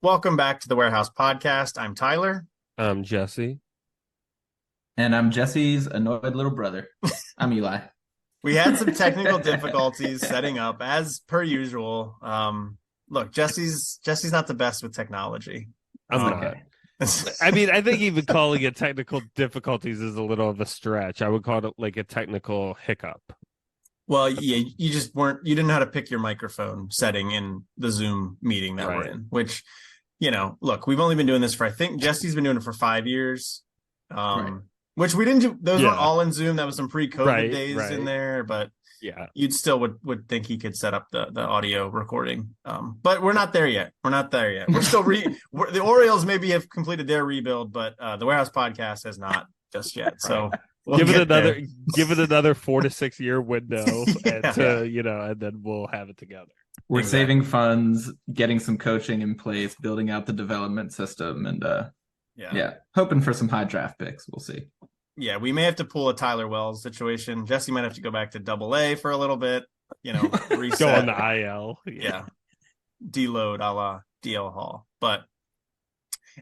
Welcome back to the Warehouse Podcast. I'm Tyler. Jesse. And I'm Jesse's annoyed little brother. I'm Eli. We had some technical difficulties setting up as per usual. Look, Jesse's not the best with technology. I'm It's not. okay. I mean, I think even calling it technical difficulties is a little of a stretch. I would call it like a technical hiccup. Well, yeah, you didn't know how to pick your microphone setting in the Zoom meeting that we're in, which, look, we've only been doing this for, I think Jesse's been doing it for 5 years. Right. Which we didn't do. Those weren't Yeah. all in Zoom. That was some pre-COVID days in Right. there, but Yeah. you'd still would think he could set up the audio recording. But we're not there yet. We're still the Orioles maybe have completed their rebuild, but the Warehouse Podcast has not just yet. So we'll give it there. another 4 to 6 year window and then we'll have it together. We're Exactly. saving funds, getting some coaching in place, building out the development system, and hoping for some high draft picks. We'll see. Yeah, we may have to pull a Tyler Wells situation. Jesse might have to go back to Double A for a little bit. Reset. Go on the IL. Yeah. Deload a la DL Hall. But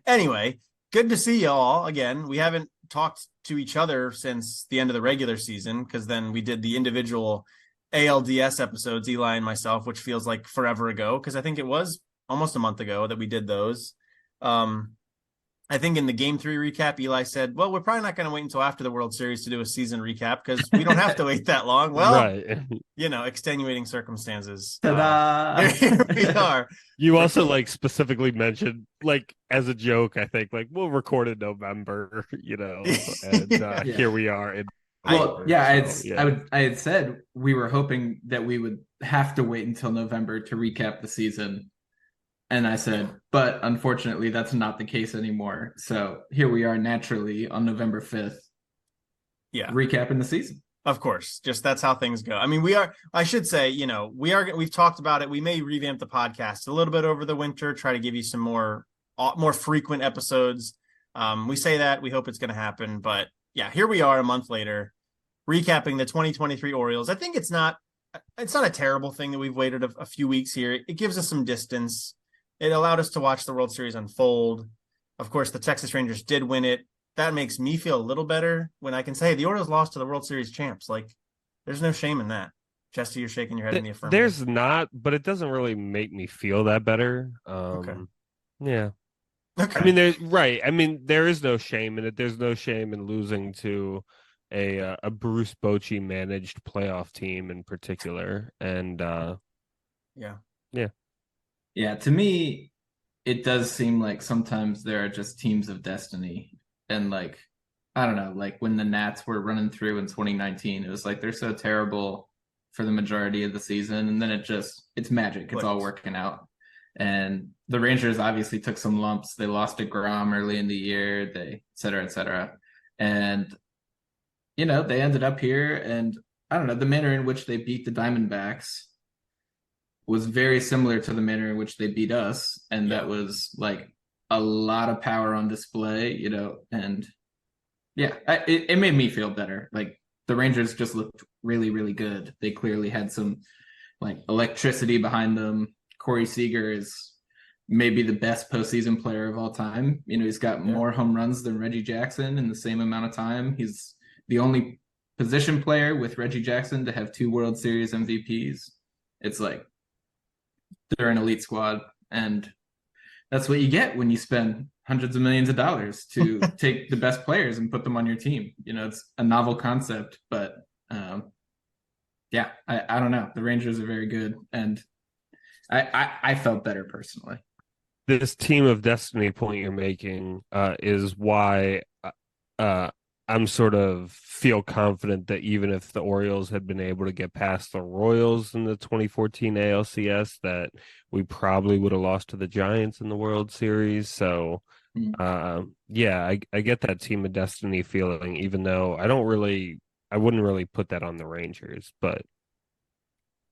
anyway, good to see you all again. We haven't talked to each other since the end of the regular season because then we did the individual ALDS episodes, Eli and myself, which feels like forever ago because I think it was almost a month ago that we did those. I think in the Game 3 recap, Eli said, well, we're probably not going to wait until after the World Series to do a season recap because we don't have to wait that long. Well, right. Extenuating circumstances. Ta-da! Here we are. You also specifically mentioned as a joke, I think we'll record in November, and here we are in Well, October, I had said we were hoping that we would have to wait until November to recap the season. And I said, but unfortunately, that's not the case anymore. So here we are naturally on November 5th. Yeah. Recapping the season. Of course. Just that's how things go. I mean, I should say, we've talked about it. We may revamp the podcast a little bit over the winter, try to give you some more frequent episodes. We say that we hope it's going to happen, but yeah, here we are a month later, recapping the 2023 Orioles. I think it's not a terrible thing that we've waited a few weeks here. It gives us some distance. It allowed us to watch the World Series unfold. Of course, the Texas Rangers did win it. That makes me feel a little better when I can say the Orioles lost to the World Series champs. There's no shame in that. Jesse, you're shaking your head in the affirmative. There's not, but it doesn't really make me feel that better. Okay. Yeah. Okay. I mean, I mean, there is no shame in it. There's no shame in losing to a Bruce Bochy managed playoff team in particular. And Yeah, to me, it does seem like sometimes there are just teams of destiny. And I don't know, when the Nats were running through in 2019, it was they're so terrible for the majority of the season. And then it's magic. It's all working out. And the Rangers obviously took some lumps. They lost to Grom early in the year, et cetera, et cetera. And, they ended up here. And I don't know, the manner in which they beat the Diamondbacks was very similar to the manner in which they beat us. And that was a lot of power on display, and it made me feel better. The Rangers just looked really, really good. They clearly had some electricity behind them. Corey Seager is maybe the best postseason player of all time. He's got more home runs than Reggie Jackson in the same amount of time. He's the only position player with Reggie Jackson to have 2 World Series MVPs. It's they're an elite squad, and that's what you get when you spend hundreds of millions of dollars to take the best players and put them on your team. It's a novel concept, but I don't know. The Rangers are very good, and I felt better personally. this team of destiny point you're making is why I'm sort of feel confident that even if the Orioles had been able to get past the Royals in the 2014 ALCS, that we probably would have lost to the Giants in the World Series. So, I get that team of destiny feeling, even though I wouldn't really put that on the Rangers, but.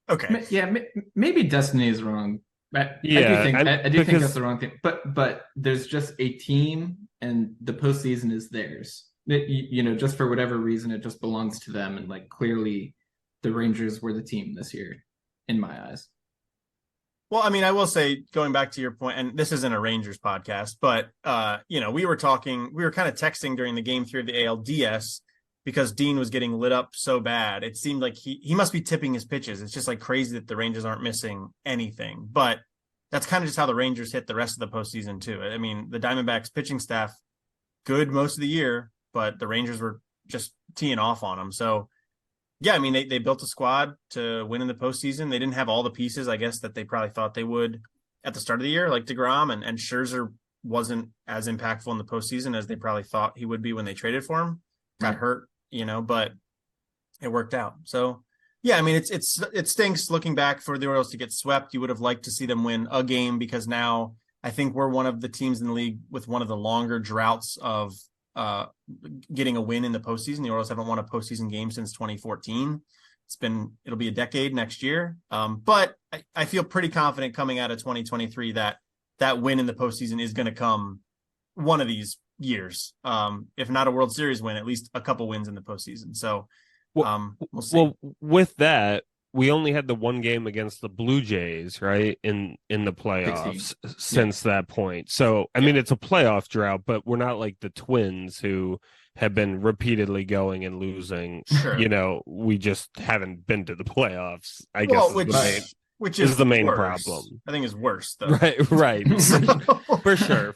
Okay. Yeah, maybe destiny is wrong. I do think that's the wrong thing. But there's just a team, and the postseason is theirs. Just for whatever reason, it just belongs to them. And clearly, the Rangers were the team this year, in my eyes. Well, I mean, I will say, going back to your point, and this isn't a Rangers podcast, but we were kind of texting during the game 3 of the ALDS because Dean was getting lit up so bad. It seemed like he must be tipping his pitches. It's just like crazy that the Rangers aren't missing anything. But that's kind of just how the Rangers hit the rest of the postseason too. I mean, the Diamondbacks pitching staff, good most of the year, but the Rangers were just teeing off on them. So yeah, I mean, they built a squad to win in the postseason. They didn't have all the pieces, I guess, that they probably thought they would at the start of the year, like DeGrom, and Scherzer wasn't as impactful in the postseason as they probably thought he would be when they traded for him. Got hurt, but it worked out. So yeah, I mean, it stinks looking back for the Orioles to get swept. You would have liked to see them win a game because now I think we're one of the teams in the league with one of the longer droughts of getting a win in the postseason. The Orioles haven't won a postseason game since 2014. It'll be a decade next year. But I feel pretty confident coming out of 2023 that win in the postseason is going to come one of these years. If not a World Series win, at least a couple wins in the postseason. So we'll see. Well, with that, we only had the one game against the Blue Jays, right, in the playoffs 16. since that point. So, I mean, it's a playoff drought, but we're not like the Twins who have been repeatedly going and losing. Sure. We just haven't been to the playoffs, I guess, which is the main worse. problem. I think is worse, though. Right. For sure.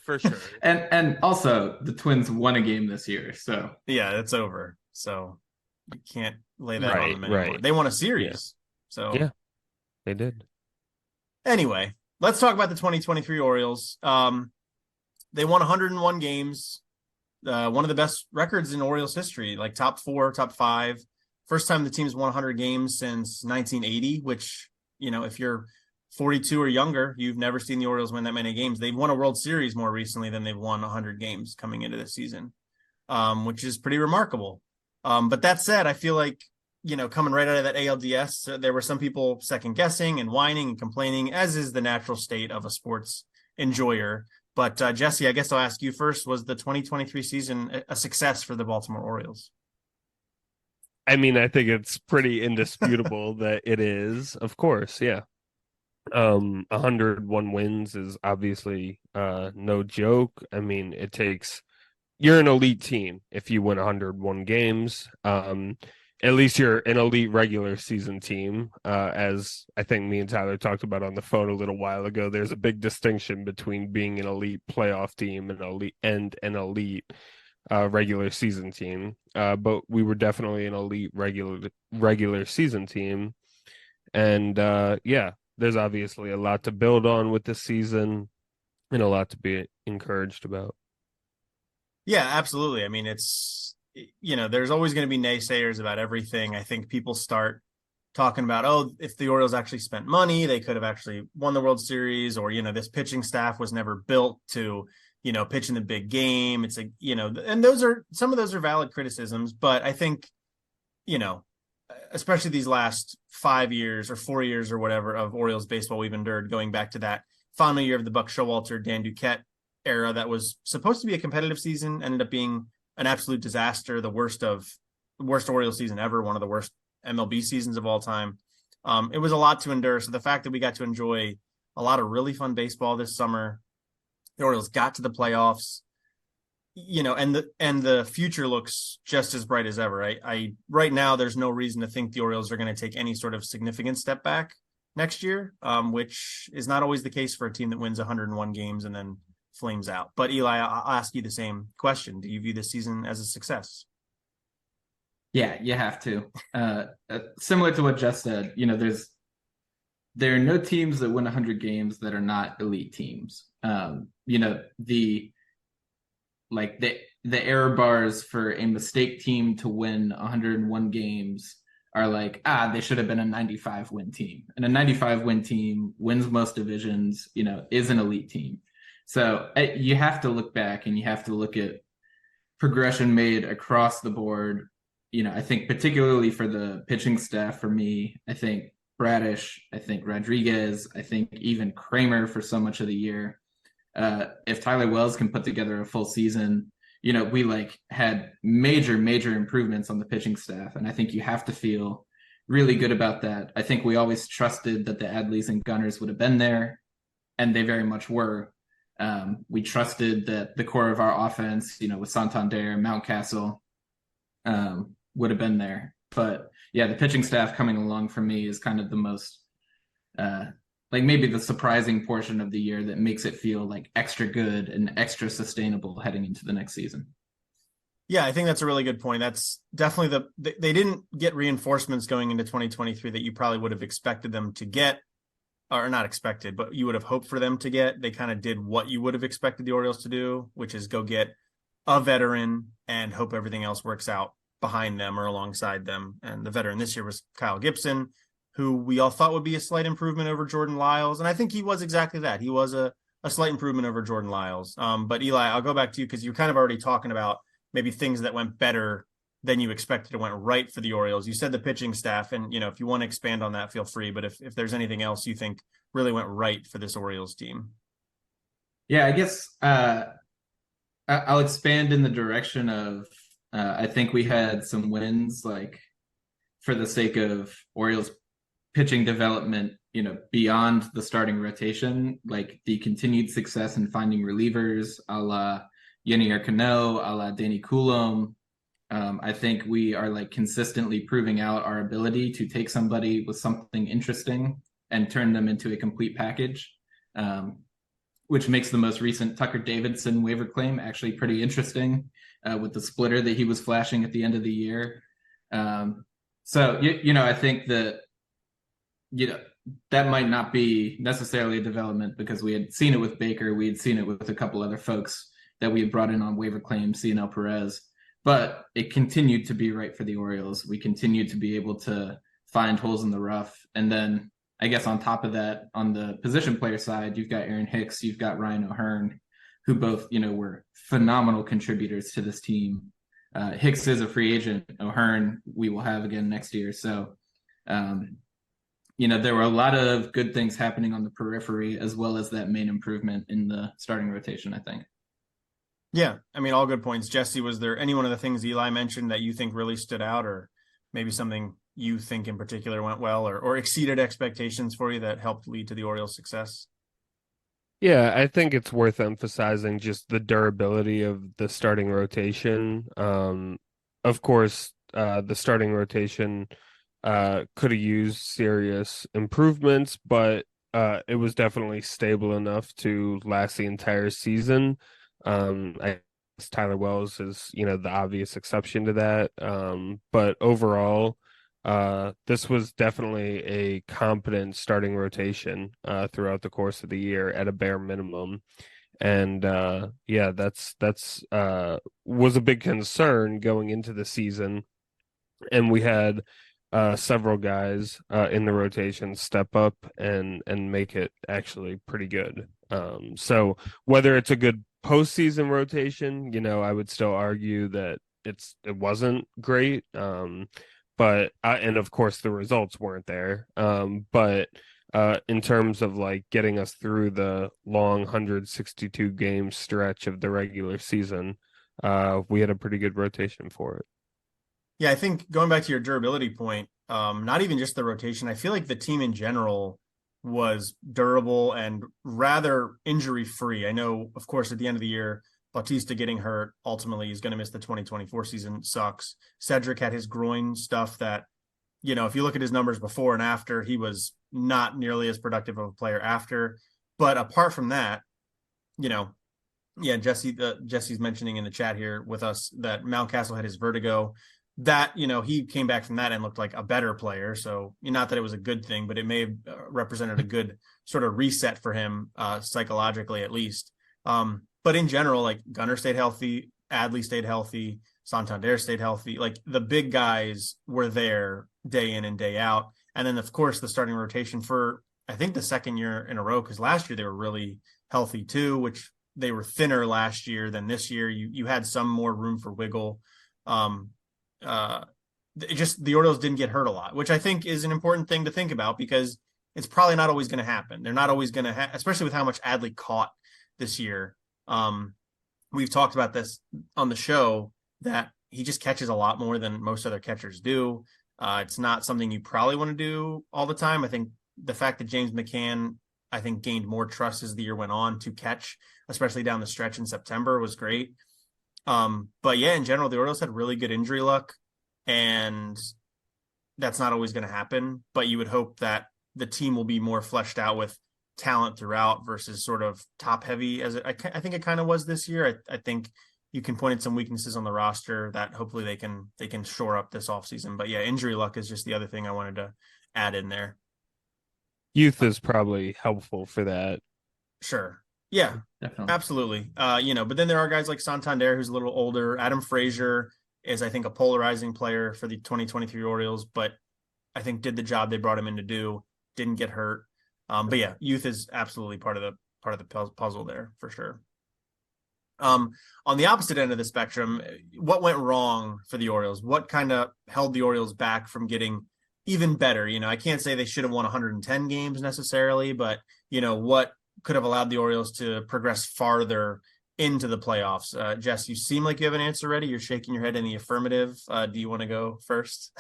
And also, the Twins won a game this year, so. Yeah, it's over. So you can't lay that on them anymore. Right. They won a series. Yeah. So yeah, they did. Anyway, let's talk about the 2023 Orioles. They won 101 games, one of the best records in Orioles history, like top 4, top 5. First time the team's won 100 games since 1980, which, if you're 42 or younger, you've never seen the Orioles win that many games. They've won a World Series more recently than they've won 100 games coming into this season, which is pretty remarkable. But that said, I feel like, coming right out of that ALDS, there were some people second guessing and whining and complaining, as is the natural state of a sports enjoyer. But Jesse, I guess I'll ask you first. Was the 2023 season a success for the Baltimore Orioles? I mean, I think it's pretty indisputable that it is, of course. Yeah. 101 wins is obviously no joke. I mean, you're an elite team if you win 101 games. At least you're an elite regular season team. As I think me and Tyler talked about on the phone a little while ago, there's a big distinction between being an elite playoff team and an elite regular season team. But we were definitely an elite regular season team. And there's obviously a lot to build on with this season and a lot to be encouraged about. Yeah, absolutely. I mean, there's always going to be naysayers about everything. I think people start talking about, if the Orioles actually spent money, they could have actually won the World Series, or, this pitching staff was never built to, pitch in the big game. It's like, and some of those are valid criticisms, but I think, especially these last 5 years or 4 years or whatever of Orioles baseball we've endured, going back to that final year of the Buck Showalter, Dan Duquette era that was supposed to be a competitive season, ended up being an absolute disaster, the worst Orioles season ever, one of the worst MLB seasons of all time. It was a lot to endure. So the fact that we got to enjoy a lot of really fun baseball this summer, the Orioles got to the playoffs, and the future looks just as bright as ever. I right now, there's no reason to think the Orioles are going to take any sort of significant step back next year, which is not always the case for a team that wins 101 games and then flames out. But Eli, I'll ask you the same question. Do you view this season as a success? Yeah, you have to. Similar to what Jess said, there are no teams that win 100 games that are not elite teams. The error bars for a mistake team to win 101 games are like, they should have been a 95 win team. And a 95 win team wins most divisions, is an elite team. So you have to look back and you have to look at progression made across the board. I think particularly for the pitching staff, for me, I think Bradish, I think Rodriguez, I think even Kramer for so much of the year. If Tyler Wells can put together a full season, we had major improvements on the pitching staff. And I think you have to feel really good about that. I think we always trusted that the Adleys and Gunners would have been there, and they very much were. We trusted that the core of our offense, with Santander, Mountcastle, would have been there. But yeah, the pitching staff coming along for me is kind of the most, like maybe the surprising portion of the year that makes it feel like extra good and extra sustainable heading into the next season. Yeah, I think that's a really good point. That's definitely they didn't get reinforcements going into 2023 that you probably would have expected them to get, or not expected, but you would have hoped for them to get. They kind of did what you would have expected the Orioles to do, which is go get a veteran and hope everything else works out behind them or alongside them. And the veteran this year was Kyle Gibson, who we all thought would be a slight improvement over Jordan Lyles. And I think he was exactly that. He was a slight improvement over Jordan Lyles. But Eli, I'll go back to you because you're kind of already talking about maybe things that went better than you expected or went right for the Orioles. You said the pitching staff, and if you want to expand on that, feel free. But if there's anything else you think really went right for this Orioles team. Yeah, I guess I'll expand in the direction of I think we had some wins, like for the sake of Orioles pitching development, beyond the starting rotation, like the continued success in finding relievers, a la Yenier Cano, a la Danny Coulomb. I think we are like consistently proving out our ability to take somebody with something interesting and turn them into a complete package, which makes the most recent Tucker Davidson waiver claim actually pretty interesting, with the splitter that he was flashing at the end of the year. So I think that that might not be necessarily a development because we had seen it with Baker, we had seen it with a couple other folks that we had brought in on waiver claims, CNL Perez, but it continued to be right for the Orioles. We continued to be able to find holes in the rough. And then I guess on top of that, on the position player side, you've got Aaron Hicks, you've got Ryan O'Hearn, who both, were phenomenal contributors to this team. Hicks is a free agent. O'Hearn we will have again next year. So, there were a lot of good things happening on the periphery as well as that main improvement in the starting rotation, I think. Yeah, I mean, all good points. Jesse, was there any one of the things Eli mentioned that you think really stood out, or maybe something you think in particular went well or exceeded expectations for you that helped lead to the Orioles' success? Yeah, I think it's worth emphasizing just the durability of the starting rotation. Of course, the starting rotation could have used serious improvements, but it was definitely stable enough to last the entire season. I guess Tyler Wells is, the obvious exception to that. But overall, this was definitely a competent starting rotation throughout the course of the year at a bare minimum. And yeah, that's was a big concern going into the season. And we had several guys in the rotation step up and make it actually pretty good. So whether it's a good postseason rotation, I would still argue that it wasn't great. But and of course the results weren't there. But in terms of like getting us through the long 162 game stretch of the regular season, we had a pretty good rotation for it. Yeah, I think going back to your durability point, not even just the rotation, I feel like the team in general was durable and rather injury free. I know, of course, at the end of the year, Bautista getting hurt ultimately is going to miss the 2024 season. Sucks. Cedric had his groin stuff that, if you look at his numbers before and after, he was not nearly as productive of a player after. But apart from that, yeah, Jesse's mentioning in the chat here with us that Mountcastle had his vertigo. That, he came back from that and looked like a better player. So not that it was a good thing, but it may have represented a good sort of reset for him, psychologically at least. But in general, like Gunnar stayed healthy, Adley stayed healthy, Santander stayed healthy. Like the big guys were there day in and day out. And then, of course, the starting rotation for, I think, the second year in a row, because last year they were really healthy too, which they were thinner last year than this year. You had some more room for wiggle. The Orioles didn't get hurt a lot, which I think is an important thing to think about because it's probably not always going to happen. They're not always going to especially with how much Adley caught this year. We've talked about this on the show that he just catches a lot more than most other catchers do. It's not something you probably want to do all the time. I think the fact that James McCann, I think, gained more trust as the year went on to catch, especially down the stretch in September, was great. But yeah, in general, the Orioles had really good injury luck, and that's not always going to happen. But you would hope that the team will be more fleshed out with talent throughout versus sort of top heavy I think it kind of was this year. I think you can point at some weaknesses on the roster that hopefully they can shore up this offseason. But yeah, injury luck is just the other thing I wanted to add in there. Youth is probably helpful for that. Sure. Yeah, Definitely. absolutely. But then there are guys like Santander, who's a little older. Adam Frazier is, I think, a polarizing player for the 2023 Orioles, but I think did the job they brought him in to do, didn't get hurt. But yeah, youth is absolutely part of the puzzle there for sure. On the opposite end of the spectrum, what went wrong for the Orioles? What kind of held the Orioles back from getting even better? I can't say they should have won 110 games necessarily, but what could have allowed the Orioles to progress farther into the playoffs? Jess, you seem like you have an answer ready. You're shaking your head in the affirmative. Do you want to go first?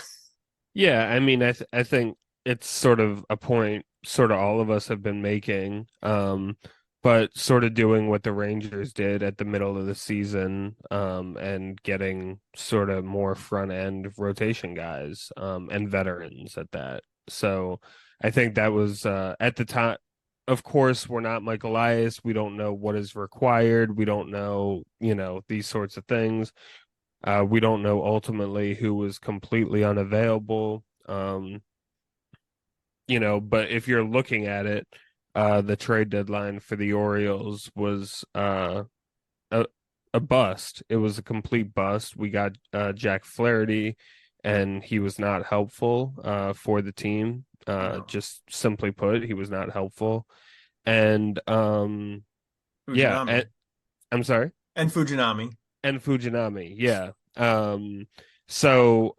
Yeah, I mean, I think it's sort of a point sort of all of us have been making, but sort of doing what the Rangers did at the middle of the season, and getting sort of more front end rotation guys, and veterans at that. So I think that was at the time. Of course, we're not Mike Elias. We don't know what is required. We don't know, these sorts of things. We don't know ultimately who was completely unavailable. But if you're looking at it, the trade deadline for the Orioles was a bust. It was a complete bust. We got Jack Flaherty, and he was not helpful for the team. No. Just simply put, he was not helpful. And Fujinami. I'm sorry. And Fujinami. And Fujinami, yeah. So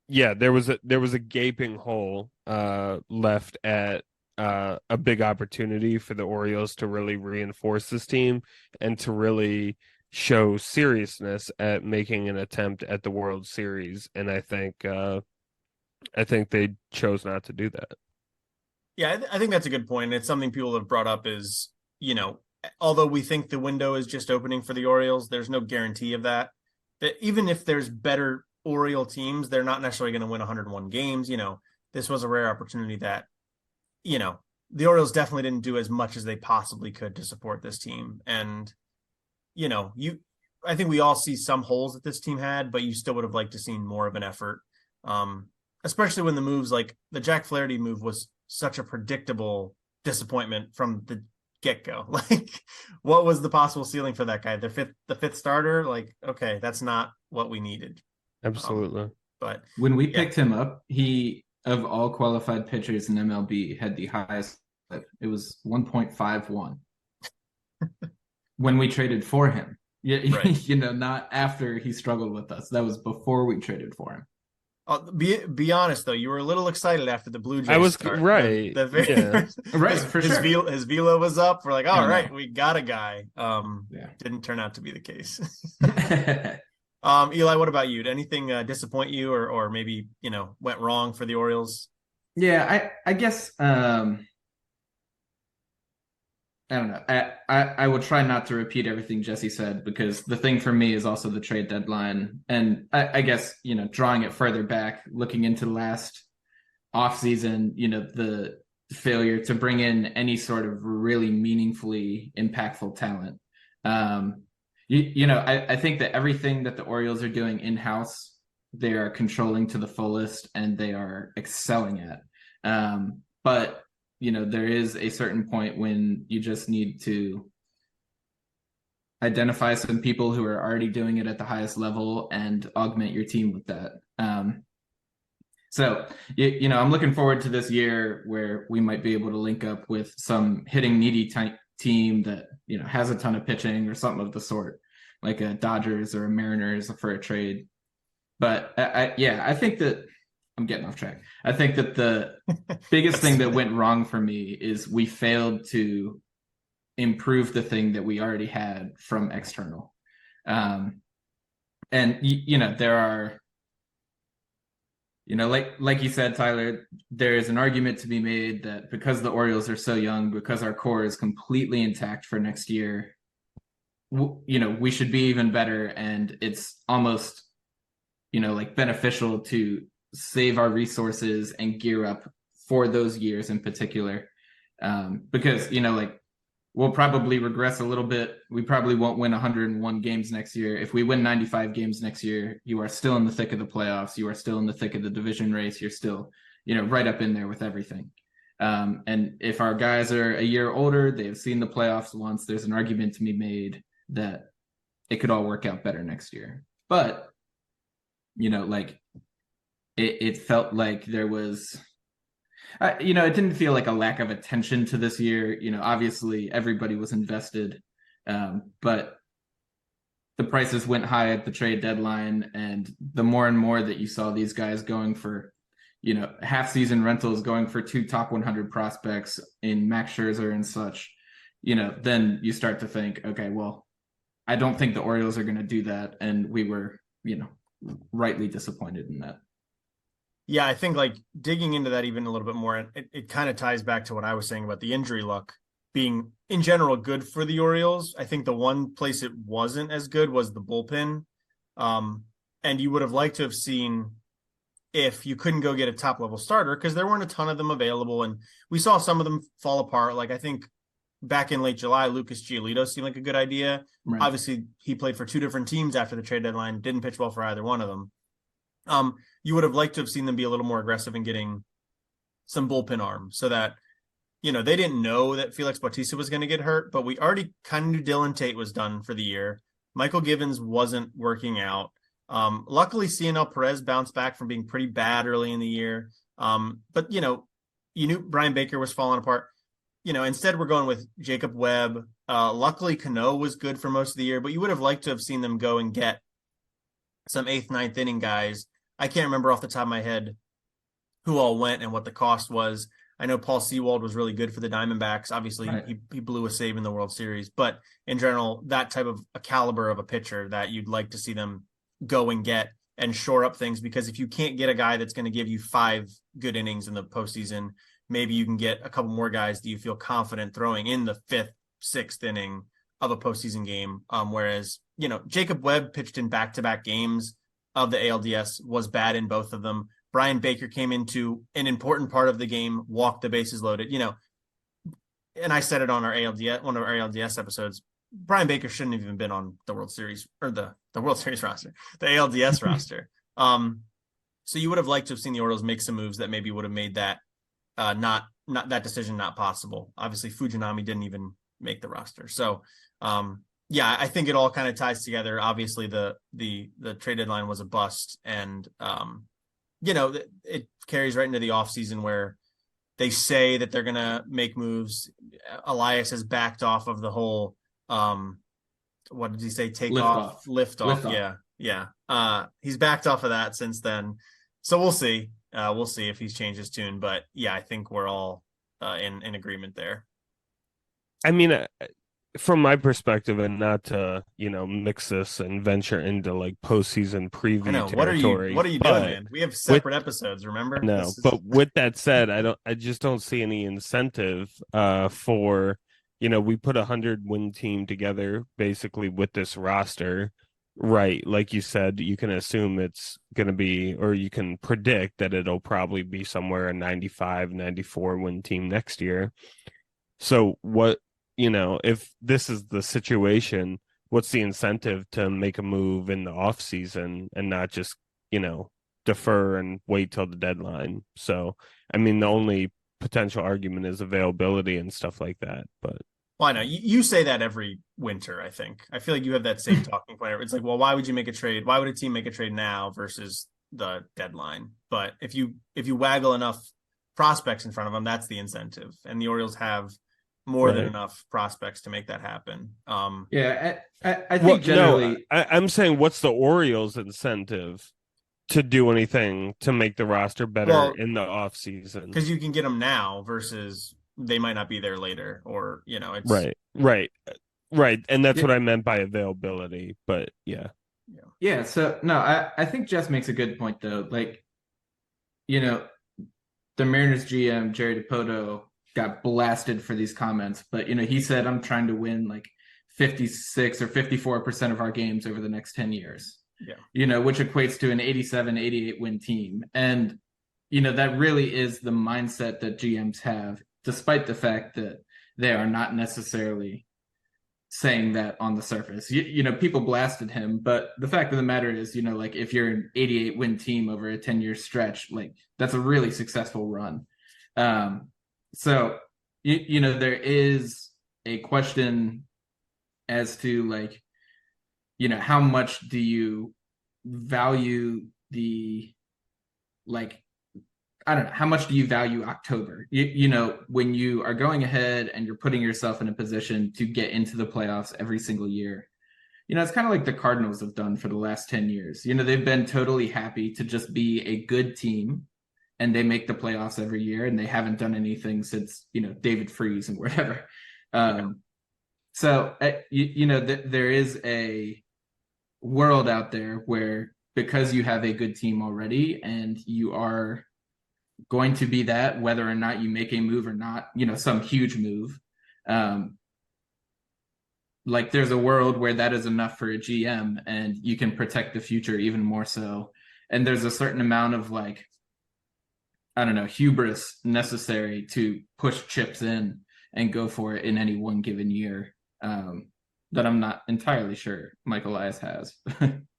yeah, there was a gaping hole left at a big opportunity for the Orioles to really reinforce this team and to really show seriousness at making an attempt at the World Series. And I think they chose not to do that. Yeah, I think that's a good point. It's something people have brought up is, although we think the window is just opening for the Orioles, there's no guarantee of that. That even if there's better Oriole teams, they're not necessarily going to win 101 games. This was a rare opportunity that, the Orioles definitely didn't do as much as they possibly could to support this team. And, I think we all see some holes that this team had, but you still would have liked to seen more of an effort. Especially when the moves like the Jack Flaherty move was such a predictable disappointment from the get-go. Like, what was the possible ceiling for that guy? The fifth starter? Like, okay, that's not what we needed. Absolutely. But when we picked him up, he, of all qualified pitchers in MLB, had the highest. It was 1.51 when we traded for him. Yeah, right. Not after he struggled with us. That was before we traded for him. Be honest though, you were a little excited after the Blue Jays. I was start. Right. Yeah. Right. For sure. His velo was up. We're like, all right, we got a guy. Didn't turn out to be the case. Eli, what about you? Did anything disappoint you, or maybe went wrong for the Orioles? Yeah, I guess I don't know. I will try not to repeat everything Jesse said, because the thing for me is also the trade deadline. And I guess, drawing it further back, looking into last offseason, the failure to bring in any sort of really meaningfully impactful talent. I think that everything that the Orioles are doing in-house, they are controlling to the fullest and they are excelling at. But there is a certain point when you just need to identify some people who are already doing it at the highest level and augment your team with that. So, I'm looking forward to this year where we might be able to link up with some hitting needy team that, has a ton of pitching or something of the sort, like a Dodgers or a Mariners for a trade. But I think that I'm getting off track. I think that the biggest thing that went wrong for me is we failed to improve the thing that we already had from external. And, there are like you said, Tyler, there is an argument to be made that because the Orioles are so young, because our core is completely intact for next year, we should be even better. And it's almost, like beneficial to save our resources and gear up for those years in particular. Because, like we'll probably regress a little bit. We probably won't win 101 games next year. If we win 95 games next year, you are still in the thick of the playoffs. You are still in the thick of the division race. You're still, right up in there with everything. And if our guys are a year older, they have seen the playoffs once, there's an argument to be made that it could all work out better next year. But, like it felt like there was it didn't feel like a lack of attention to this year. Obviously everybody was invested, but the prices went high at the trade deadline, and the more and more that you saw these guys going for, half season rentals, going for 2 top 100 prospects in Max Scherzer and such, then you start to think, okay, well, I don't think the Orioles are going to do that, and we were, rightly disappointed in that. Yeah, I think like digging into that even a little bit more, it kind of ties back to what I was saying about the injury luck being in general good for the Orioles. I think the one place it wasn't as good was the bullpen. And you would have liked to have seen if you couldn't go get a top level starter, because there weren't a ton of them available. And we saw some of them fall apart. Like I think back in late July, Lucas Giolito seemed like a good idea. Right. Obviously, he played for 2 different teams after the trade deadline, didn't pitch well for either one of them. You would have liked to have seen them be a little more aggressive in getting some bullpen arms so that, they didn't know that Felix Bautista was going to get hurt, but we already kind of knew Dylan Tate was done for the year. Michael Givens wasn't working out. Luckily, CNL Perez bounced back from being pretty bad early in the year. But, you knew Brian Baker was falling apart. Instead we're going with Jacob Webb. Luckily, Cano was good for most of the year, but you would have liked to have seen them go and get some 8th, 9th inning guys. I can't remember off the top of my head who all went and what the cost was. I know Paul Sewald was really good for the Diamondbacks. Obviously, right. he blew a save in the World Series. But in general, that type of a caliber of a pitcher that you'd like to see them go and get and shore up things. Because if you can't get a guy that's going to give you 5 good innings in the postseason, maybe you can get a couple more guys that you feel confident throwing in the 5th, 6th inning of a postseason game. Whereas, Jacob Webb pitched in back-to-back games of the ALDS, was bad in both of them. Brian Baker came into an important part of the game, walked the bases loaded, and I said it on our ALDS, one of our ALDS episodes, Brian Baker shouldn't have even been on the World Series or the World Series roster, the ALDS roster. So you would have liked to have seen the Orioles make some moves that maybe would have made that not that decision not possible. Obviously, Fujinami didn't even make the roster. So, yeah, I think it all kind of ties together. Obviously, the trade deadline was a bust, and it carries right into the offseason where they say that they're gonna make moves. Elias has backed off of the whole what did he say? Lift off. Yeah. He's backed off of that since then. So we'll see. We'll see if he's changed his tune. But yeah, I think we're all in agreement there. I mean, from my perspective, and not to mix this and venture into like postseason preview territory. What are you doing, man? We have separate episodes, remember? No, but with that said, I just don't see any incentive for we put 100-win team together basically with this roster, right? Like you said, you can assume it's going to be, or you can predict that it'll probably be somewhere a 95, 94-win team next year. So what? If this is the situation, what's the incentive to make a move in the off season and not just, defer and wait till the deadline? So, I mean, the only potential argument is availability and stuff like that. But well, I know you say that every winter. I think I feel like you have that same talking point. It's like, well, why would you make a trade? Why would a team make a trade now versus the deadline? But if you waggle enough prospects in front of them, that's the incentive, and the Orioles have more than enough prospects to make that happen. I think generally, I'm saying, what's the Orioles' incentive to do anything to make the roster better in the off season? Because you can get them now versus they might not be there later, or it's right, and that's what I meant by availability. But yeah. So no, I think Jess makes a good point though. Like, you know, the Mariners GM, Jerry DiPoto, got blasted for these comments, but, he said, I'm trying to win like 56 or 54% of our games over the next 10 years. Yeah. Which equates to an 87, 88 win team. And, that really is the mindset that GMs have, despite the fact that they are not necessarily saying that on the surface. People blasted him, but the fact of the matter is, like if you're an 88 win team over a 10-year stretch, like that's a really successful run. So, there is a question as to like, how much do you value the, like, I don't know, how much do you value October? When you are going ahead and you're putting yourself in a position to get into the playoffs every single year, it's kind of like the Cardinals have done for the last 10 years. They've been totally happy to just be a good team and they make the playoffs every year, and they haven't done anything since, David Freese and whatever. So, there is a world out there where, because you have a good team already and you are going to be that, whether or not you make a move or not, some huge move. Like there's a world where that is enough for a GM and you can protect the future even more so. And there's a certain amount of like, I don't know, hubris necessary to push chips in and go for it in any one given year. That I'm not entirely sure Mike Elias has.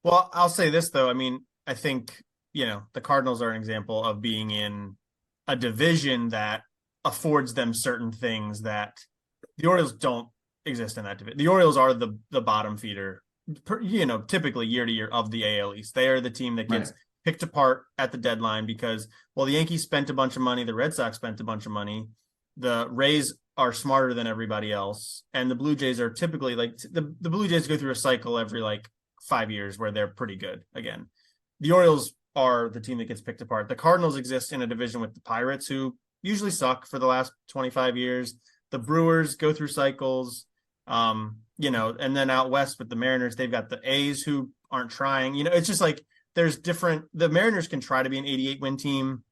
Well, I'll say this though. I mean, I think, the Cardinals are an example of being in a division that affords them certain things that the Orioles don't exist in that division. The Orioles are the bottom feeder, typically year to year of the AL East. They are the team that gets picked apart at the deadline because, well, the Yankees spent a bunch of money, the Red Sox spent a bunch of money, the Rays are smarter than everybody else, and the Blue Jays are typically like the Blue Jays go through a cycle every like 5 years where they're pretty good again. The Orioles are the team that gets picked apart. The Cardinals exist in a division with the Pirates, who usually suck for the last 25 years. The Brewers go through cycles, and then out west with the Mariners, they've got the A's who aren't trying. It's just like there's different. The Mariners can try to be an 88 win team,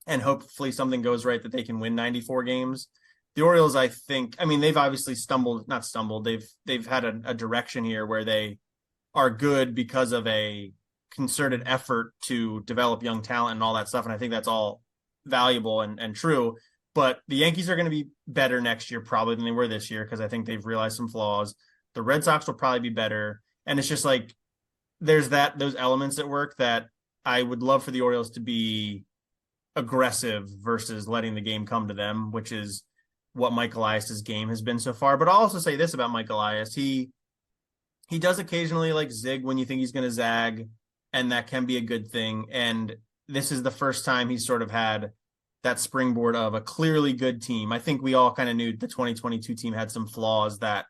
and hopefully something goes right that they can win 94 games. The Orioles, I think, I mean, they've obviously not stumbled. They've had a direction here where they are good because of a concerted effort to develop young talent and all that stuff. And I think that's all valuable and true. But the Yankees are going to be better next year probably than they were this year because I think they've realized some flaws. The Red Sox will probably be better. And it's just like there's those elements at work that I would love for the Orioles to be aggressive versus letting the game come to them, which is what Mike Elias's game has been so far. But I'll also say this about Mike Elias. He does occasionally like zig when you think he's going to zag, and that can be a good thing. And this is the first time he's sort of had that springboard of a clearly good team. I think we all kind of knew the 2022 team had some flaws that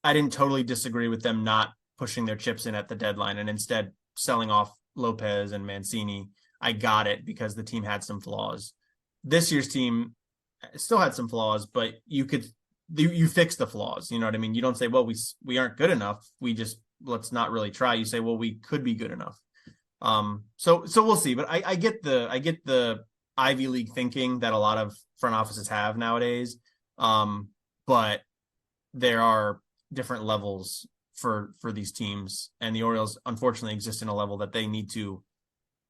I didn't totally disagree with them not pushing their chips in at the deadline and instead selling off Lopez and Mancini. I got it because the team had some flaws. This year's team still had some flaws, but you fix the flaws. You know what I mean? You don't say, well, we aren't good enough. Let's not really try. You say, well, we could be good enough. So we'll see. But I get the Ivy League thinking that a lot of front offices have nowadays. But there are different levels for these teams, and the Orioles unfortunately exist in a level that they need to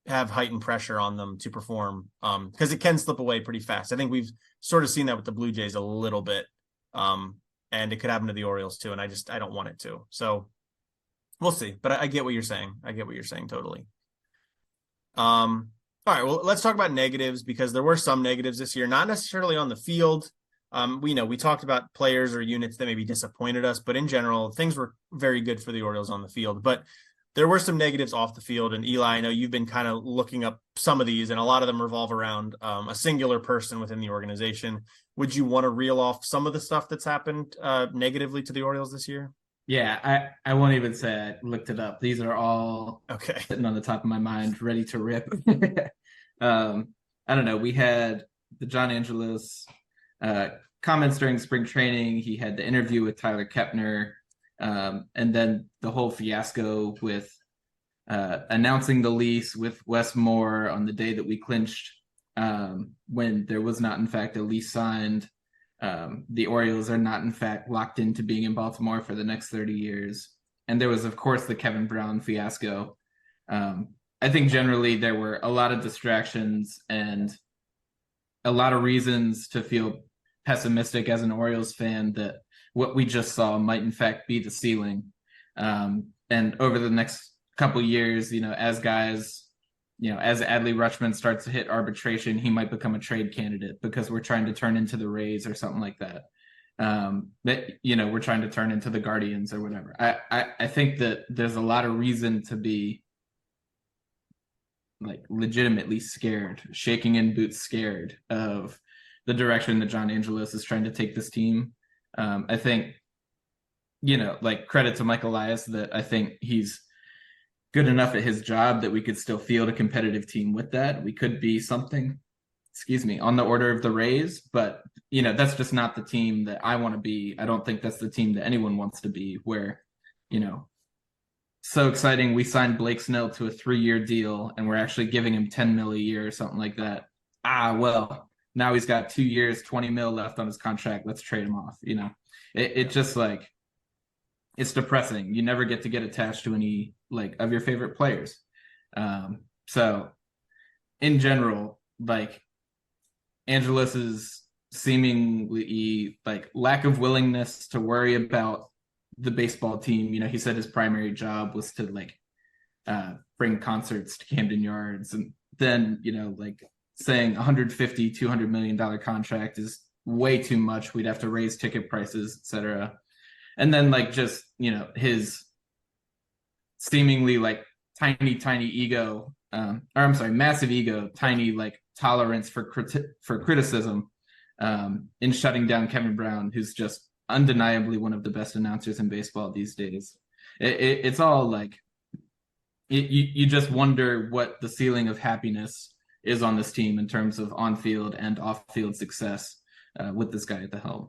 have heightened pressure on them to perform, because it can slip away pretty fast. I think we've sort of seen that with the Blue Jays a little bit, and it could happen to the Orioles too, and I don't want it to. So we'll see, but I get what you're saying. I get what you're saying totally. All right, well, let's talk about negatives, because there were some negatives this year, not necessarily on the field. We talked about players or units that maybe disappointed us, but in general, things were very good for the Orioles on the field. But there were some negatives off the field. And Eli, I know you've been kind of looking up some of these, and a lot of them revolve around a singular person within the organization. Would you want to reel off some of the stuff that's happened negatively to the Orioles this year? Yeah, I won't even say I looked it up. These are all okay sitting on the top of my mind, ready to rip. I don't know. We had the John Angelos comments during spring training. He had the interview with Tyler Kepner. And then the whole fiasco with announcing the lease with Wes Moore on the day that we clinched, when there was not, in fact, a lease signed. The Orioles are not, in fact, locked into being in Baltimore for the next 30 years. And there was, of course, the Kevin Brown fiasco. I think generally there were a lot of distractions and a lot of reasons to feel pessimistic as an Orioles fan that what we just saw might, in fact, be the ceiling. And over the next couple years, as guys, as Adley Rutschman starts to hit arbitration, he might become a trade candidate because we're trying to turn into the Rays or something like that. We're trying to turn into the Guardians or whatever. I think that there's a lot of reason to be like legitimately scared, shaking in boots, scared of the direction that John Angelos is trying to take this team. I think, credit to Mike Elias that I think he's good enough at his job that we could still field a competitive team with that. We could be something, on the order of the Rays, but that's just not the team that I want to be. I don't think that's the team that anyone wants to be, where, so exciting. We signed Blake Snell to a 3-year deal and we're actually giving him 10 mil a year or something like that. Well, now he's got 2 years, 20 mil left on his contract. Let's trade him off. It just like, it's depressing. You never get to get attached to any of your favorite players. So in general, Angelos's seemingly lack of willingness to worry about the baseball team. He said his primary job was to bring concerts to Camden Yards, and then saying $150-200 million contract is way too much. We'd have to raise ticket prices, etc. And then just his seemingly tiny ego, massive ego, tiny tolerance for criticism, in shutting down Kevin Brown, who's just undeniably one of the best announcers in baseball these days. It's all you just wonder what the ceiling of happiness is on this team in terms of on-field and off-field success with this guy at the helm.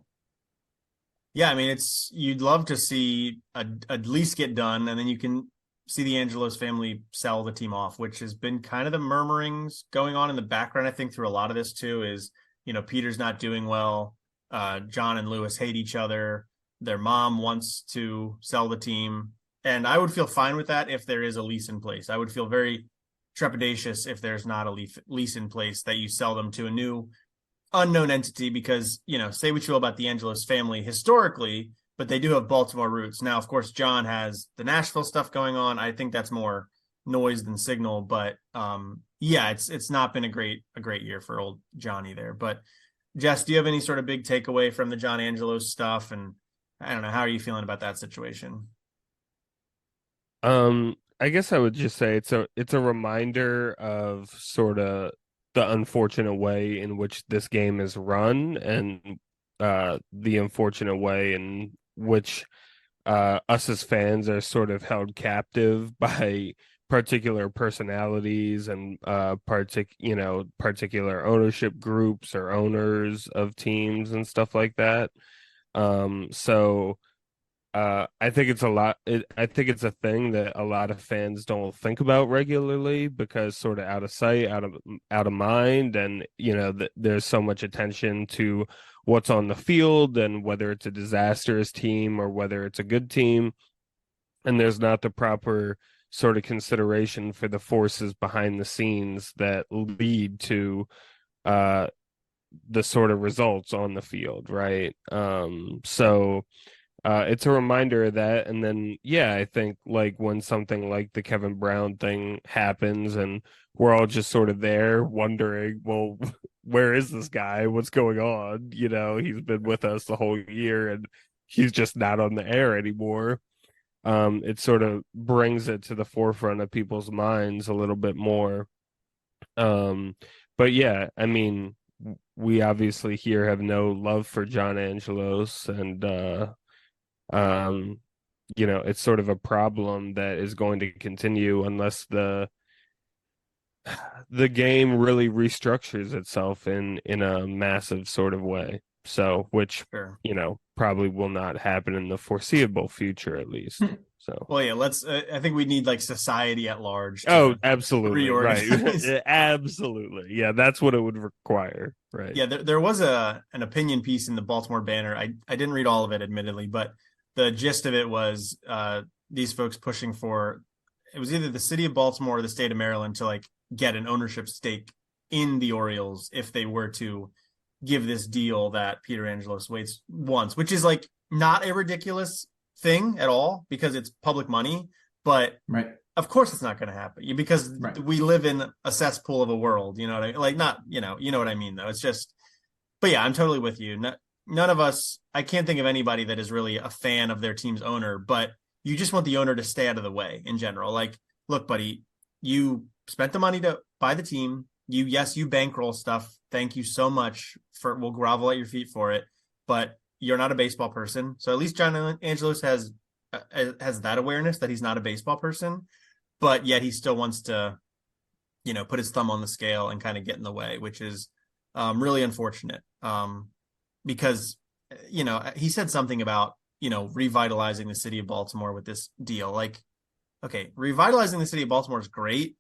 Yeah, I mean, you'd love to see a lease get done, and then you can see the Angelos family sell the team off, which has been kind of the murmurings going on in the background. I think through a lot of this too is, Peter's not doing well. John and Lewis hate each other. Their mom wants to sell the team. And I would feel fine with that if there is a lease in place. I would feel very trepidatious if there's not a lease in place, that you sell them to a new unknown entity, because, say what you will about the Angelos family historically, but they do have Baltimore roots. Now, of course, John has the Nashville stuff going on. I think that's more noise than signal, but yeah, it's not been a great year for old Johnny there. But Jess, do you have any sort of big takeaway from the John Angelos stuff? And I don't know, how are you feeling about that situation? I guess I would just say it's a reminder of sort of the unfortunate way in which this game is run, and the unfortunate way in which us as fans are sort of held captive by particular personalities and particular ownership groups or owners of teams and stuff like that. So I think it's I think it's a thing that a lot of fans don't think about regularly, because sort of out of sight, out of mind, and there's so much attention to what's on the field and whether it's a disastrous team or whether it's a good team, and there's not the proper sort of consideration for the forces behind the scenes that lead to the sort of results on the field, right? So it's a reminder of that. And then, yeah, I think when something like the Kevin Brown thing happens and we're all just sort of there wondering, well, where is this guy? What's going on? He's been with us the whole year and he's just not on the air anymore. It sort of brings it to the forefront of people's minds a little bit more. But yeah, I mean, we obviously here have no love for John Angelos, and it's sort of a problem that is going to continue unless the game really restructures itself in a massive sort of way. So, which, Sure. probably will not happen in the foreseeable future, at least. So, Well, yeah, let's. I think we need like society at large oh, to absolutely. Right. reorganize. Absolutely. Yeah, that's what it would require. Right. Yeah, there was an opinion piece in the Baltimore Banner. I didn't read all of it, admittedly, but the gist of it was these folks pushing for, it was either the city of Baltimore or the state of Maryland to like get an ownership stake in the Orioles if they were to give this deal that Peter Angelos waits wants, which is like not a ridiculous thing at all because it's public money, but Right. of course it's not going to happen because Right. we live in a cesspool of a world, you know what I mean? Like not, you know what I mean though. It's just, but yeah, I'm totally with you. None of us, I can't think of anybody that is really a fan of their team's owner, but you just want the owner to stay out of the way in general. Like, look, buddy, you spent the money to buy the team. You bankroll stuff. Thank you so much we'll grovel at your feet for it, but you're not a baseball person. So at least John Angelos has that awareness that he's not a baseball person, but yet he still wants to, put his thumb on the scale and kind of get in the way, which is really unfortunate. Because, he said something about, revitalizing the city of Baltimore with this deal. Like, okay, revitalizing the city of Baltimore is great.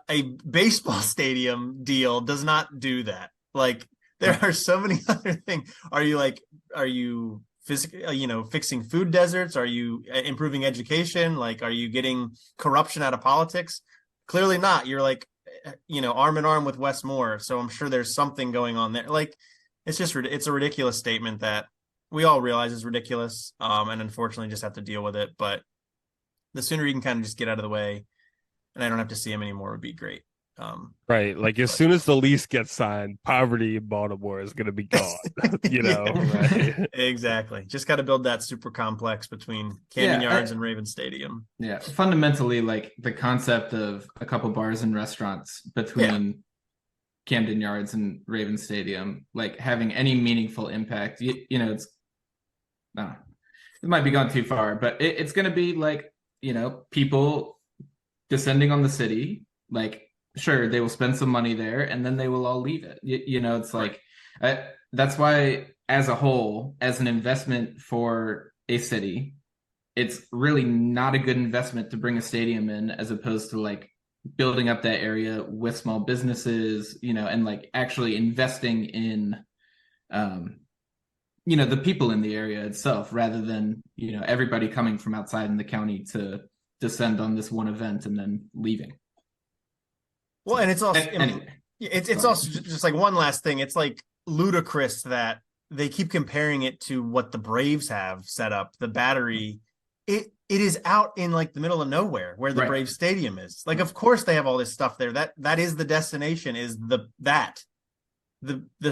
A baseball stadium deal does not do that. Like, there are so many other things. Are you physically, fixing food deserts? Are you improving education? Like, are you getting corruption out of politics? Clearly not. You're like, arm in arm with Wes Moore. So I'm sure there's something going on there. Like, it's a ridiculous statement that we all realize is ridiculous. And unfortunately just have to deal with it. But the sooner you can kind of just get out of the way and I don't have to see him anymore would be great. Right. Like as soon as the lease gets signed, poverty in Baltimore is going to be gone, right? Exactly. Just got to build that super complex between Camden Yards and Raven Stadium. Yeah. Fundamentally, like the concept of a couple bars and restaurants between Camden Yards and Raven Stadium, like having any meaningful impact, it might be gone too far, but it's going to be like, people descending on the city, like, sure, they will spend some money there and then they will all leave it. It's like, that's why as a whole, as an investment for a city, it's really not a good investment to bring a stadium in as opposed to like building up that area with small businesses, and like actually investing in, the people in the area itself rather than, everybody coming from outside in the county to descend on this one event and then leaving. Well, and it's also anyway. It's also just like one last thing. It's like ludicrous that they keep comparing it to what the Braves have set up. The Battery, it is out in like the middle of nowhere where the Braves Stadium is. Like, of course they have all this stuff there. That is the destination. Is the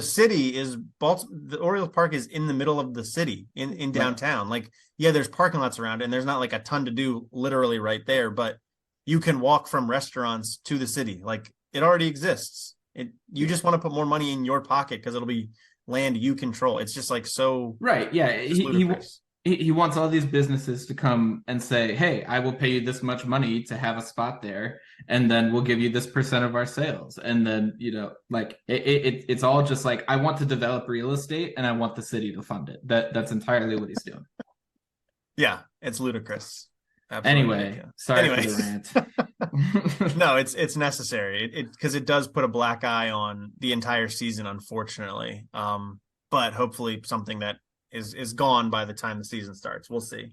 city is Baltimore. The Orioles Park is in the middle of the city in downtown. Like, yeah, there's parking lots around and there's not like a ton to do literally right there, but you can walk from restaurants to the city. Like, it already exists. You just want to put more money in your pocket because it'll be land you control. It's just like so right. Yeah, he wants all these businesses to come and say, "Hey, I will pay you this much money to have a spot there, and then we'll give you this percent of our sales." And then like it's all just like, I want to develop real estate and I want the city to fund it. That's entirely what he's doing. Yeah, it's ludicrous. Absolutely. Anyway, sorry for the rant. No, it's necessary. Because it does put a black eye on the entire season, unfortunately. But hopefully something that is gone by the time the season starts. We'll see.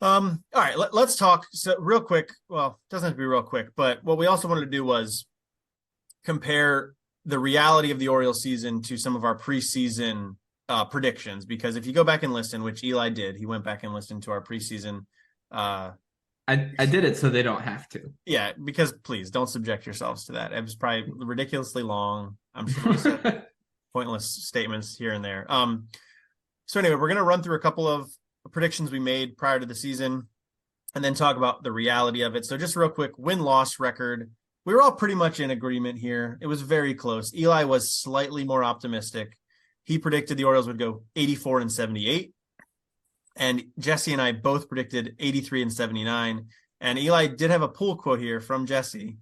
All right, let's talk. So real quick. Well, it doesn't have to be real quick, but what we also wanted to do was compare the reality of the Orioles season to some of our preseason predictions. Because if you go back and listen, which Eli did, he went back and listened to our preseason. I did it so they don't have to. Yeah, because please don't subject yourselves to that. It was probably ridiculously long. I'm sure we said pointless statements here and there. So anyway, we're going to run through a couple of predictions we made prior to the season and then talk about the reality of it. So just real quick, win-loss record. We were all pretty much in agreement here. It was very close. Eli was slightly more optimistic. He predicted the Orioles would go 84-78. And Jesse and I both predicted 83-79. And Eli did have a pull quote here from Jesse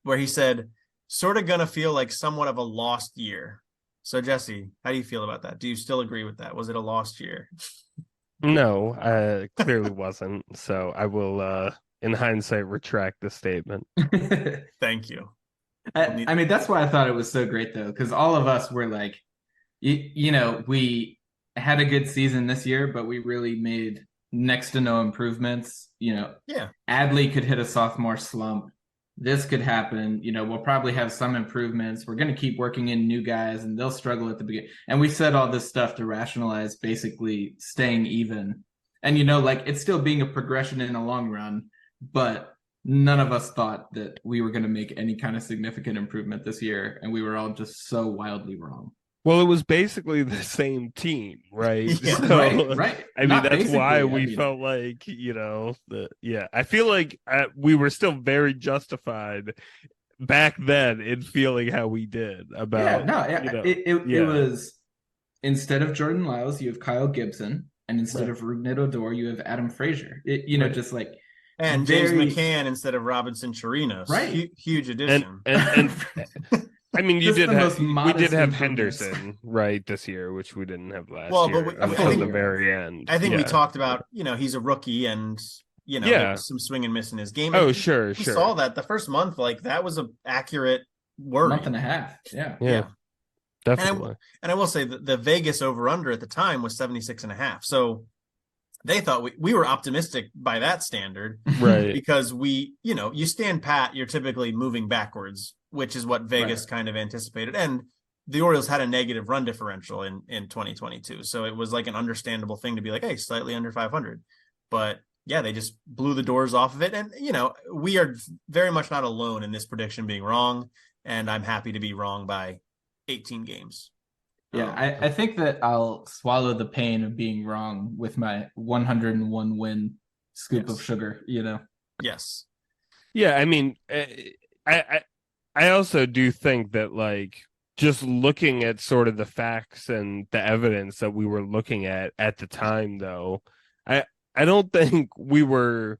where he said, sort of going to feel like somewhat of a lost year. So Jesse, how do you feel about that? Do you still agree with that? Was it a lost year? No, clearly wasn't. So I will, in hindsight, retract the statement. Thank you. I mean, that's why I thought it was so great, though, because all of us were like, you know, we had a good season this year, but we really made next to no improvements. You know, Yeah. Adley could hit a sophomore slump. This could happen. You know, we'll probably have some improvements. We're going to keep working in new guys, and they'll struggle at the beginning. And we said all this stuff to rationalize basically staying even. And, you know, like it's still being a progression in the long run, but none of us thought that we were going to make any kind of significant improvement this year. And we were all just so wildly wrong. Well, it was basically the same team, right? Yeah. So, Right. I mean, Not that's why basically, we felt like, I feel like we were still very justified back then in feeling how we did about, it was instead of Jordan Lyles, you have Kyle Gibson, and instead of Rougned Odor, you have Adam Frazier. Just like and James McCann instead of Robinson Chirinos. Right. Huge addition. And I mean, we did have improvements. Henderson right this year, which we didn't have last But year until the very end. I think we talked about, he's a rookie and, there was some swing and miss in his game. Oh, and sure. We saw that the first month, like that was an accurate word. Month and a half. Yeah. Definitely. And I will say that the Vegas over under at the time was 76.5. So they thought we were optimistic by that standard, right? Because you stand pat, you're typically moving backwards, which is what Vegas kind of anticipated. And the Orioles had a negative run differential in 2022. So it was like an understandable thing to be like, hey, slightly under 500. But yeah, they just blew the doors off of it. And, we are very much not alone in this prediction being wrong. And I'm happy to be wrong by 18 games. Yeah, I think that I'll swallow the pain of being wrong with my 101 win scoop of sugar, Yes. Yeah, I mean, I also do think that, like, just looking at sort of the facts and the evidence that we were looking at the time, though, I don't think we were.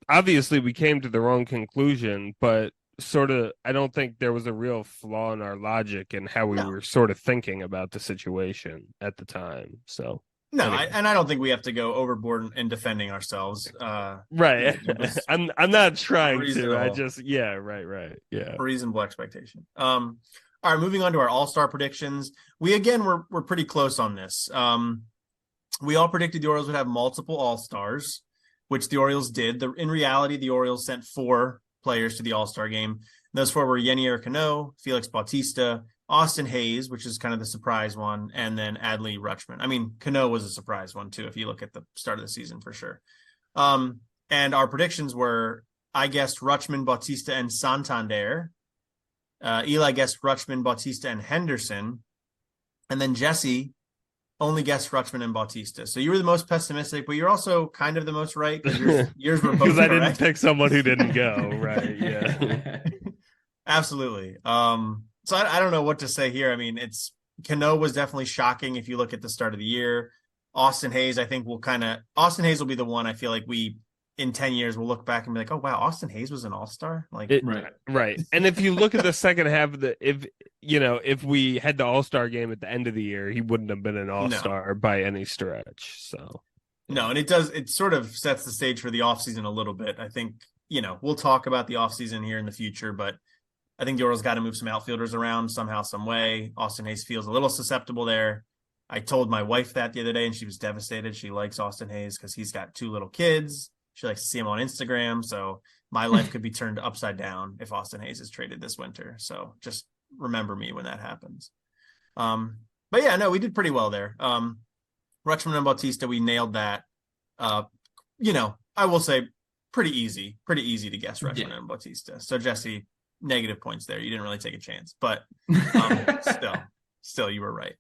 Obviously, we came to the wrong conclusion, but sort of, I don't think there was a real flaw in our logic and how we were sort of thinking about the situation at the time. So. No, anyway. I don't think we have to go overboard in defending ourselves. Right. I'm not trying to. I just right. Yeah. Reasonable expectation. All right, moving on to our all-star predictions. We we're pretty close on this. We all predicted the Orioles would have multiple all-stars, which the Orioles did. In reality, the Orioles sent 4 players to the all-star game. Those 4 were Yenier Cano, Felix Bautista, Austin Hayes, which is kind of the surprise one, and then Adley Rutschman. I mean, Cano was a surprise one too, if you look at the start of the season for sure. And our predictions were, I guessed Rutschman, Bautista, and Santander. Eli guessed Rutschman, Bautista, and Henderson. And then Jesse only guessed Rutschman and Bautista. So you were the most pessimistic, but you're also kind of the most right. Yours were both because I didn't pick someone who didn't go, right? Yeah. Absolutely. So I don't know what to say here. I mean, Cano was definitely shocking if you look at the start of the year. Austin Hayes, I think Austin Hayes will be the one I feel like in 10 years we'll look back and be like, oh wow, Austin Hayes was an all-star. Right. And if you look at the second half of if we had the all-star game at the end of the year, he wouldn't have been an all-star by any stretch. So no, and it sort of sets the stage for the offseason a little bit. I think, we'll talk about the offseason here in the future, but I think the Orioles got to move some outfielders around somehow, some way. Austin Hayes feels a little susceptible there. I told my wife that the other day, and she was devastated. She likes Austin Hayes because he's got 2 little kids. She likes to see him on Instagram. So my life could be turned upside down if Austin Hayes is traded this winter. So just remember me when that happens. But yeah, no, we did pretty well there. Rutschman and Bautista, we nailed that. I will say pretty easy to guess Rutschman and Bautista. So Jesse, negative points there. You didn't really take a chance, but still you were right.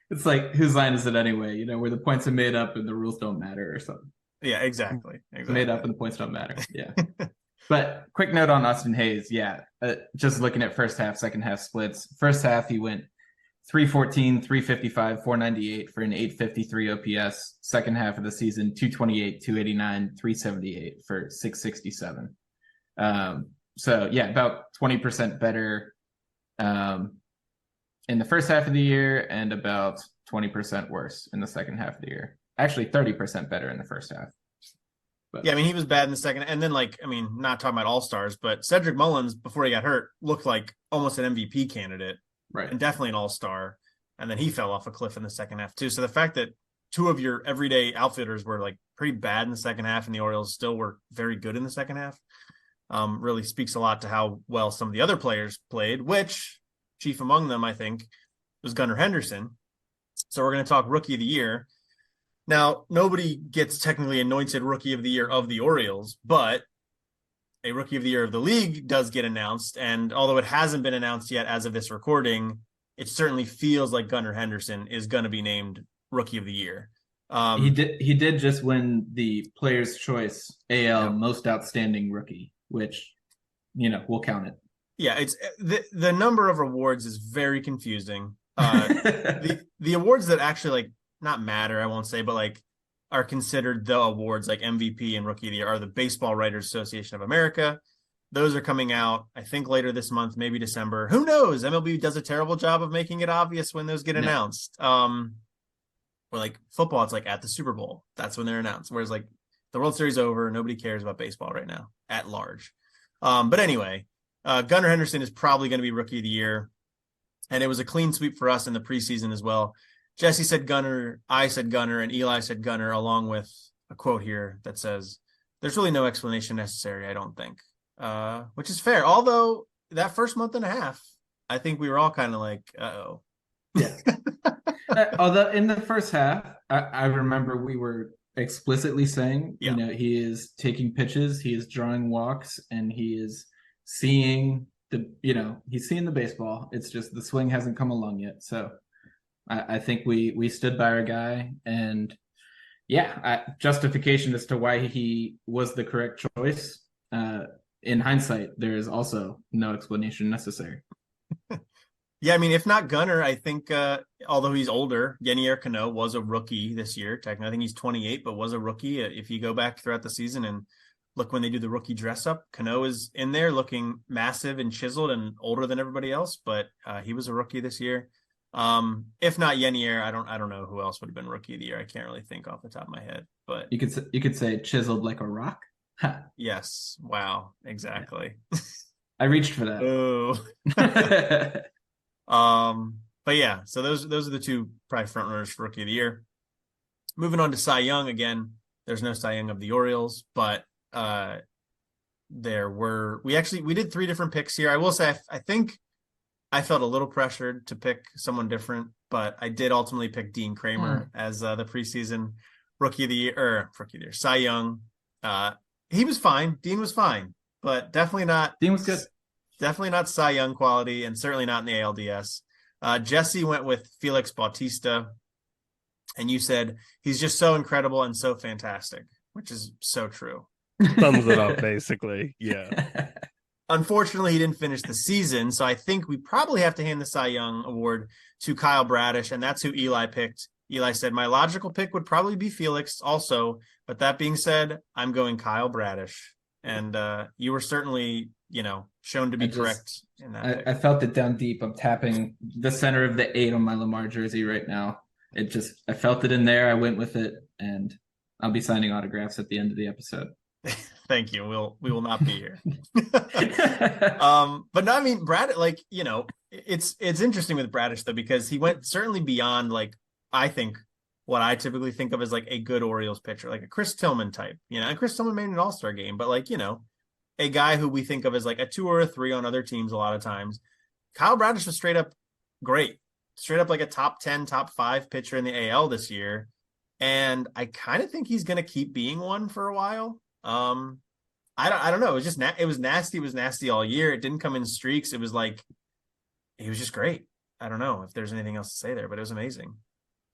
It's like, whose line is it anyway? Where the points are made up and the rules don't matter or something. Yeah, exactly. Made up and the points don't matter. Yeah. But quick note on Austin Hayes. Yeah. Just looking at first half, second half splits. First half, he went 314, 355, 498 for an 853 OPS. Second half of the season, 228, 289, 378 for 667. So yeah, about 20% better. in the first half of the year and about 20% worse in the second half of the year. Actually, 30% better in the first half. But yeah, I mean, he was bad in the second. And then, like, I mean, not talking about all-stars, but Cedric Mullins, before he got hurt, looked like almost an MVP candidate. Right. And definitely an all-star. And then he fell off a cliff in the second half, too. So the fact that two of your everyday outfielders were, like, pretty bad in the second half and the Orioles still were very good in the second half really speaks a lot to how well some of the other players played, which chief among them, I think, was Gunnar Henderson. So we're going to talk Rookie of the Year. Now, nobody gets technically anointed Rookie of the Year of the Orioles, but a Rookie of the Year of the league does get announced. And although it hasn't been announced yet as of this recording, it certainly feels like Gunnar Henderson is going to be named Rookie of the Year. He did just win the Players' Choice AL Most Outstanding Rookie, which, we'll count it. Yeah, it's the number of awards is very confusing. The awards that actually not matter, I won't say, but are considered the awards like MVP and Rookie of the Year are the Baseball Writers Association of America. Those are coming out, I think, later this month, maybe December. Who knows? MLB does a terrible job of making it obvious when those get announced. Or football, it's at the Super Bowl. That's when they're announced. Whereas the World Series over, nobody cares about baseball right now at large. But anyway, Gunnar Henderson is probably going to be Rookie of the Year. And it was a clean sweep for us in the preseason as well. Jesse said Gunnar, I said Gunnar, and Eli said Gunnar, along with a quote here that says, "There's really no explanation necessary, I don't think." Which is fair. Although that first month and a half, I think we were all kind of uh-oh. Yeah. Although in the first half, I remember we were explicitly saying, he is taking pitches, he is drawing walks, and he is seeing he's seeing the baseball. It's just the swing hasn't come along yet. So I think we stood by our guy, and justification as to why he was the correct choice. In hindsight, there is also no explanation necessary. Yeah, I mean, if not Gunnar, I think, although he's older, Yenier Cano was a rookie this year. Technically, I think he's 28, but was a rookie. If you go back throughout the season and look when they do the rookie dress up, Cano is in there looking massive and chiseled and older than everybody else, but he was a rookie this year. If not Yenier, I don't know who else would have been Rookie of the Year. I can't really think off the top of my head, but you could say chiseled like a rock. Yes. Wow. Exactly. I reached for that. But yeah, so those are the two probably front runners for Rookie of the Year. Moving on to Cy Young again. There's no Cy Young of the Orioles, but we did three different picks here. I will say I think I felt a little pressured to pick someone different, but I did ultimately pick Dean Kramer as the preseason Rookie of the Year, Cy Young. He was fine. Dean was fine, but definitely not. Dean was good. Definitely not Cy Young quality, and certainly not in the ALDS. Jesse went with Felix Bautista, and you said he's just so incredible and so fantastic, which is so true. Sums it up, basically. Yeah. Unfortunately, he didn't finish the season, so I think we probably have to hand the Cy Young award to Kyle Bradish, and that's who Eli picked. Eli said, my logical pick would probably be Felix also, but that being said, I'm going Kyle Bradish. And you were certainly, shown to be correct in that. I felt it down deep. I'm tapping the center of the 8 on my Lamar jersey right now. I felt it in there. I went with it, and I'll be signing autographs at the end of the episode. Thank you. We will not be here. But no, I mean, Brad, it's interesting with Bradish though, because he went certainly beyond I think what I typically think of as a good Orioles pitcher, like a Chris Tillman type, and Chris Tillman made an all-star game, but a guy who we think of as a 2 or a 3 on other teams a lot of times. Kyle Bradish was straight up great, straight up a top 10, top 5 pitcher in the AL this year. And I kind of think he's going to keep being one for a while. I don't know. It was just, it was nasty. It was nasty all year. It didn't come in streaks. It was he was just great. I don't know if there's anything else to say there, but it was amazing.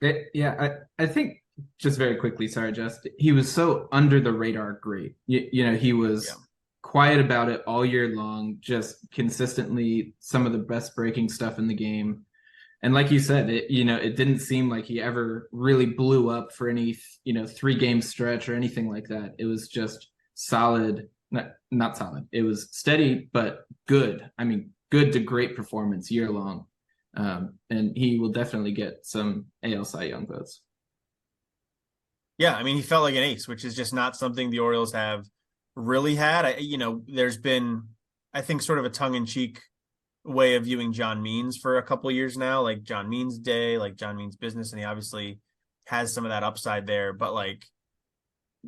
I think just very quickly, sorry, Jess, he was so under the radar great. He was quiet about it all year long, just consistently some of the best breaking stuff in the game. And like you said, it didn't seem like he ever really blew up for any, 3-game stretch or anything like that. It was just solid, not solid. It was steady, but good. I mean, good to great performance year long. And he will definitely get some AL Cy Young votes. Yeah, I mean, he felt like an ace, which is just not something the Orioles have really had. There's been, I think, sort of a tongue-in-cheek way of viewing John Means for a couple of years now, like John Means Day, like John Means Business, and he obviously has some of that upside there. But like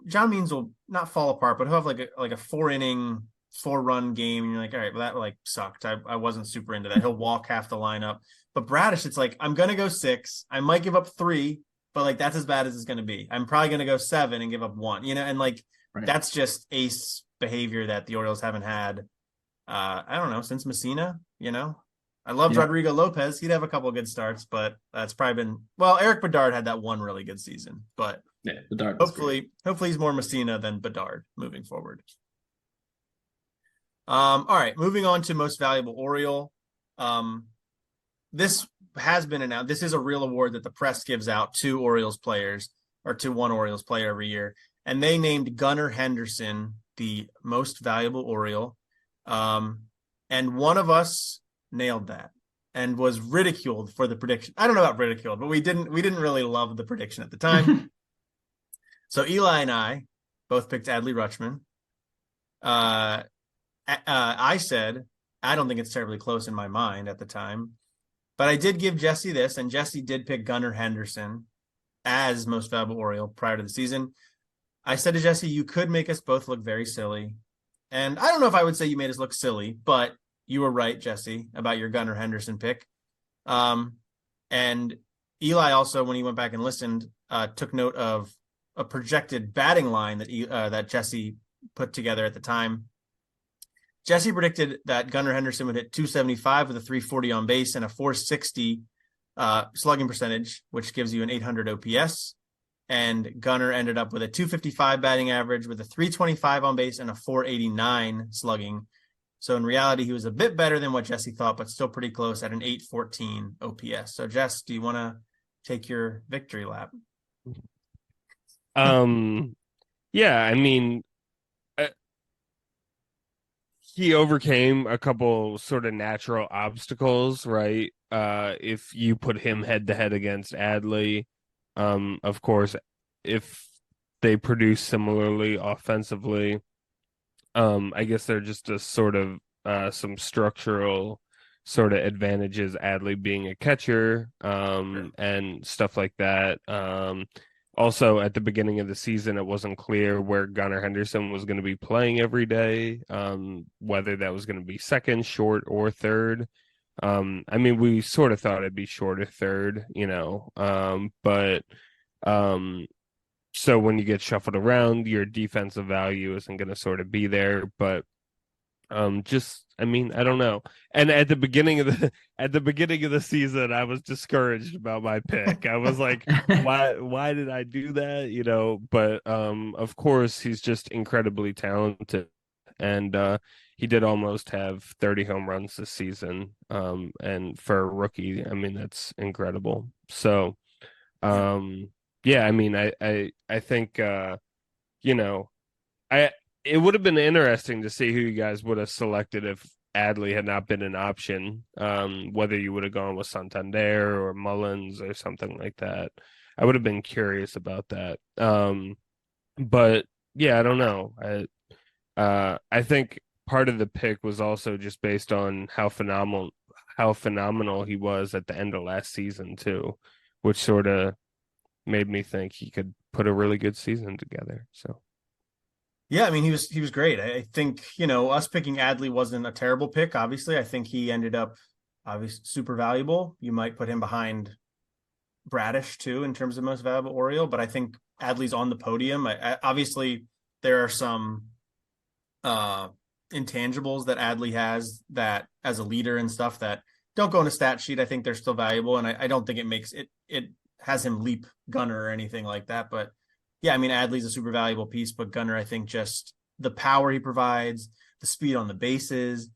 John Means will not fall apart, but he'll have like a 4 inning, 4 run game, and you're like, all right, well that like sucked. I wasn't super into that. He'll walk half the lineup. But Bradish, it's like I'm gonna go 6. I might give up 3, but like that's as bad as it's gonna be. I'm probably gonna go 7 and give up 1, and like Right. that's just ace behavior that the Orioles haven't had. I don't know, since Messina. I loved Rodrigo Lopez. He'd have a couple of good starts, but that's probably been Eric Bedard had that one really good season, but yeah, Bedard hopefully he's more Messina than Bedard moving forward. All right, moving on to most valuable Oriole. This has been announced. This is a real award that the press gives out to Orioles players or to one Orioles player every year, and they named Gunnar Henderson the most valuable Oriole. And one of us nailed that and was ridiculed for the prediction. I don't know about ridiculed, but we didn't really love the prediction at the time. So Eli and I both picked Adley Rutschman. I said, I don't think it's terribly close in my mind at the time, but I did give Jesse this, and Jesse did pick Gunnar Henderson as most valuable Oriole prior to the season. I said to Jesse, you could make us both look very silly. And I don't know if I would say you made us look silly, but you were right, Jesse, about your Gunnar Henderson pick. And Eli also, when he went back and listened, took note of a projected batting line that Jesse put together at the time. Jesse predicted that Gunnar Henderson would hit 275 with a 340 on base and a 460 slugging percentage, which gives you an 800 OPS. And Gunnar ended up with a 255 batting average with a 325 on base and a 489 slugging. So in reality, he was a bit better than what Jesse thought, but still pretty close at an 814 OPS. So Jess, do you want to take your victory lap? Yeah, I mean, he overcame a couple sort of natural obstacles, right? If you put him head to head against Adley, of course, if they produce similarly offensively, I guess they're just a sort of some structural sort of advantages, Adley being a catcher, and stuff like that. Also, at the beginning of the season, it wasn't clear where Gunnar Henderson was going to be playing every day, whether that was going to be second, short, or third. I mean, we sort of thought it'd be short or third, but so when you get shuffled around, your defensive value isn't going to sort of be there. But I mean, I don't know. And at the beginning of the season, I was discouraged about my pick. I was like, why did I do that? But of course he's just incredibly talented, and he did almost have 30 home runs this season. And for a rookie, I mean, that's incredible. So yeah, I mean, I think it would have been interesting to see who you guys would have selected if Adley had not been an option, whether you would have gone with Santander or Mullins or something like that. I would have been curious about that. But yeah, I don't know. I think part of the pick was also just based on how phenomenal he was at the end of last season too, which sort of made me think he could put a really good season together. So yeah, I mean, he was great. I think, us picking Adley wasn't a terrible pick. Obviously, I think he ended up obviously super valuable. You might put him behind Bradish too in terms of most valuable Oriole, but I think Adley's on the podium. Obviously, there are some intangibles that Adley has that as a leader and stuff that don't go in a stat sheet. I think they're still valuable, and I don't think it makes it has him leap Gunnar or anything like that. But yeah, I mean, Adley's a super valuable piece, but Gunnar, I think just the power he provides, the speed on the bases,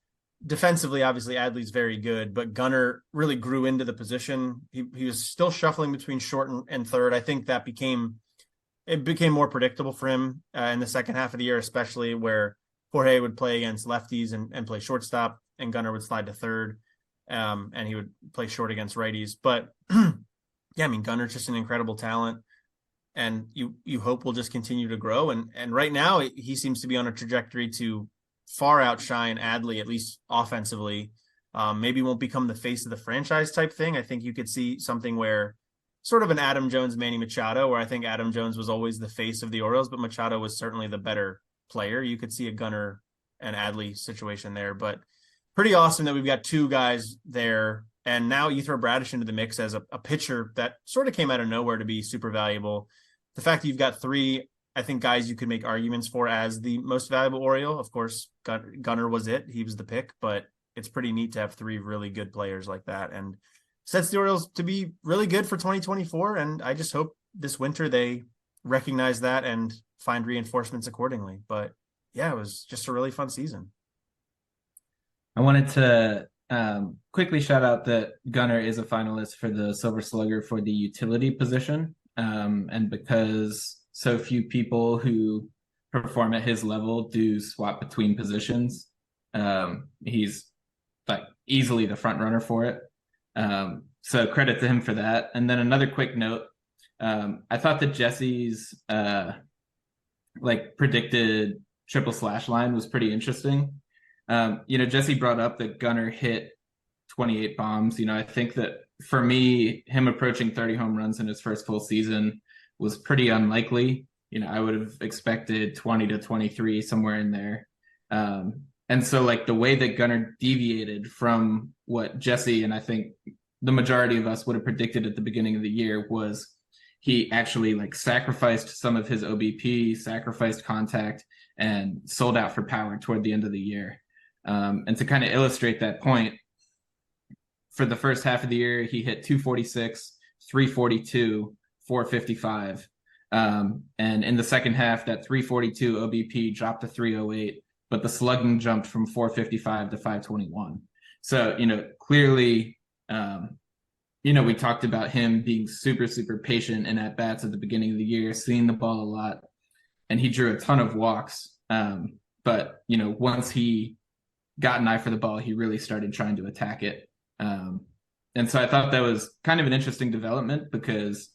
defensively, obviously Adley's very good, but Gunnar really grew into the position. He was still shuffling between short and third. I think that became more predictable for him in the second half of the year, especially where Jorge would play against lefties and play shortstop, and Gunnar would slide to third. and he would play short against righties. But yeah, I mean, Gunner's just an incredible talent, and you hope will just continue to grow. And right now, he seems to be on a trajectory to far outshine Adley, at least offensively. Maybe won't become the face of the franchise type thing. I think you could see something where sort of an Adam Jones, Manny Machado, where I think Adam Jones was always the face of the Orioles, but Machado was certainly the better player. You could see a Gunner and Adley situation there, but pretty awesome that we've got two guys there. And now you throw Bradish into the mix as a pitcher that sort of came out of nowhere to be super valuable. The fact that you've got three, I think, guys you could make arguments for as the most valuable Oriole. Of course, Gunner was it. He was the pick, but it's pretty neat to have three really good players like that, and sets the Orioles to be really good for 2024. And I just hope this winter they recognize that and find reinforcements accordingly. But yeah, it was just a really fun season. I wanted to quickly shout out that Gunner is a finalist for the Silver Slugger for the utility position. And because so few people who perform at his level do swap between positions, he's like easily the front runner for it. So credit to him for that. And then another quick note, I thought that Jesse's predicted triple slash line was pretty interesting. Jesse brought up that Gunner hit 28 bombs. I think that for me, him approaching 30 home runs in his first full season was pretty unlikely. I would have expected 20 to 23, somewhere in there. And so the way that Gunner deviated from what Jesse and I think the majority of us would have predicted at the beginning of the year was he actually sacrificed some of his OBP, sacrificed contact, and sold out for power toward the end of the year. And to kind of illustrate that point, for the first half of the year, he hit 246, 342, 455. And in the second half, that 342 OBP dropped to 308, but the slugging jumped from 455 to 521. So, clearly, we talked about him being super, super patient and at bats at the beginning of the year, seeing the ball a lot, and he drew a ton of walks. But, once he got an eye for the ball, he really started trying to attack it. And so I thought that was kind of an interesting development because,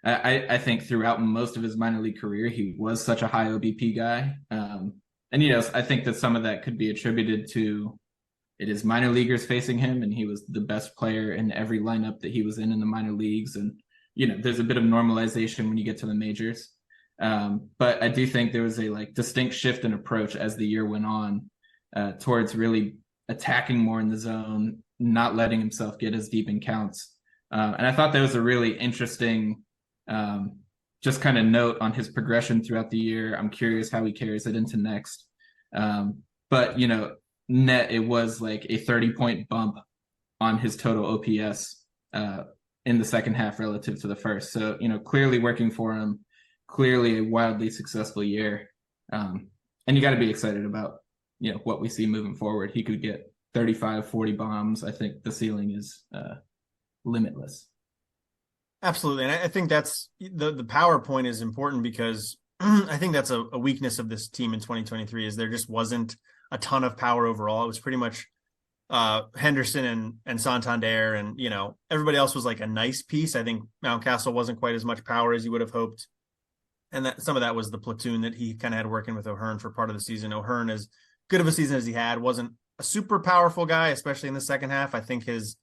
I think throughout most of his minor league career, he was such a high OBP guy. And, I think that some of that could be attributed to it is minor leaguers facing him, and he was the best player in every lineup that he was in the minor leagues. And, there's a bit of normalization when you get to the majors. But I do think there was a distinct shift in approach as the year went on towards really attacking more in the zone, not letting himself get as deep in counts. And I thought that was a really interesting just kind of note on his progression throughout the year. I'm curious how he carries it into next. But, net, it was a 30-point bump on his total OPS in the second half relative to the first. So, clearly working for him, clearly a wildly successful year. And you got to be excited about, what we see moving forward. He could get 35, 40 bombs. I think the ceiling is limitless. Absolutely. And I think that's the power point is important because I think that's a weakness of this team in 2023 is there just wasn't a ton of power overall. It was pretty much Henderson and Santander, and everybody else was a nice piece. I think Mountcastle wasn't quite as much power as you would have hoped, and that some of that was the platoon that he kind of had working with O'Hearn for part of the season. O'Hearn, as good of a season as he had, wasn't a super powerful guy, especially in the second half. I think his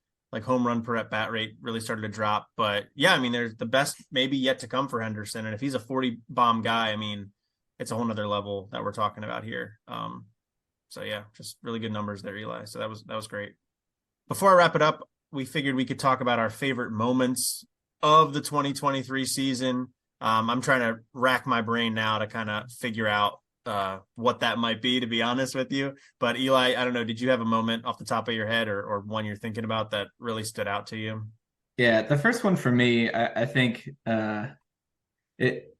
home run per at bat rate really started to drop. But yeah, I mean, there's the best maybe yet to come for Henderson, and if he's a 40 bomb guy, I mean, it's a whole nother level that we're talking about here. So yeah, just really good numbers there, Eli. So that was great. Before I wrap it up, we figured we could talk about our favorite moments of the 2023 season. I'm trying to rack my brain now to kind of figure out what that might be, to be honest with you. But Eli, I don't know, did you have a moment off the top of your head or one you're thinking about that really stood out to you? Yeah, the first one for me, I think it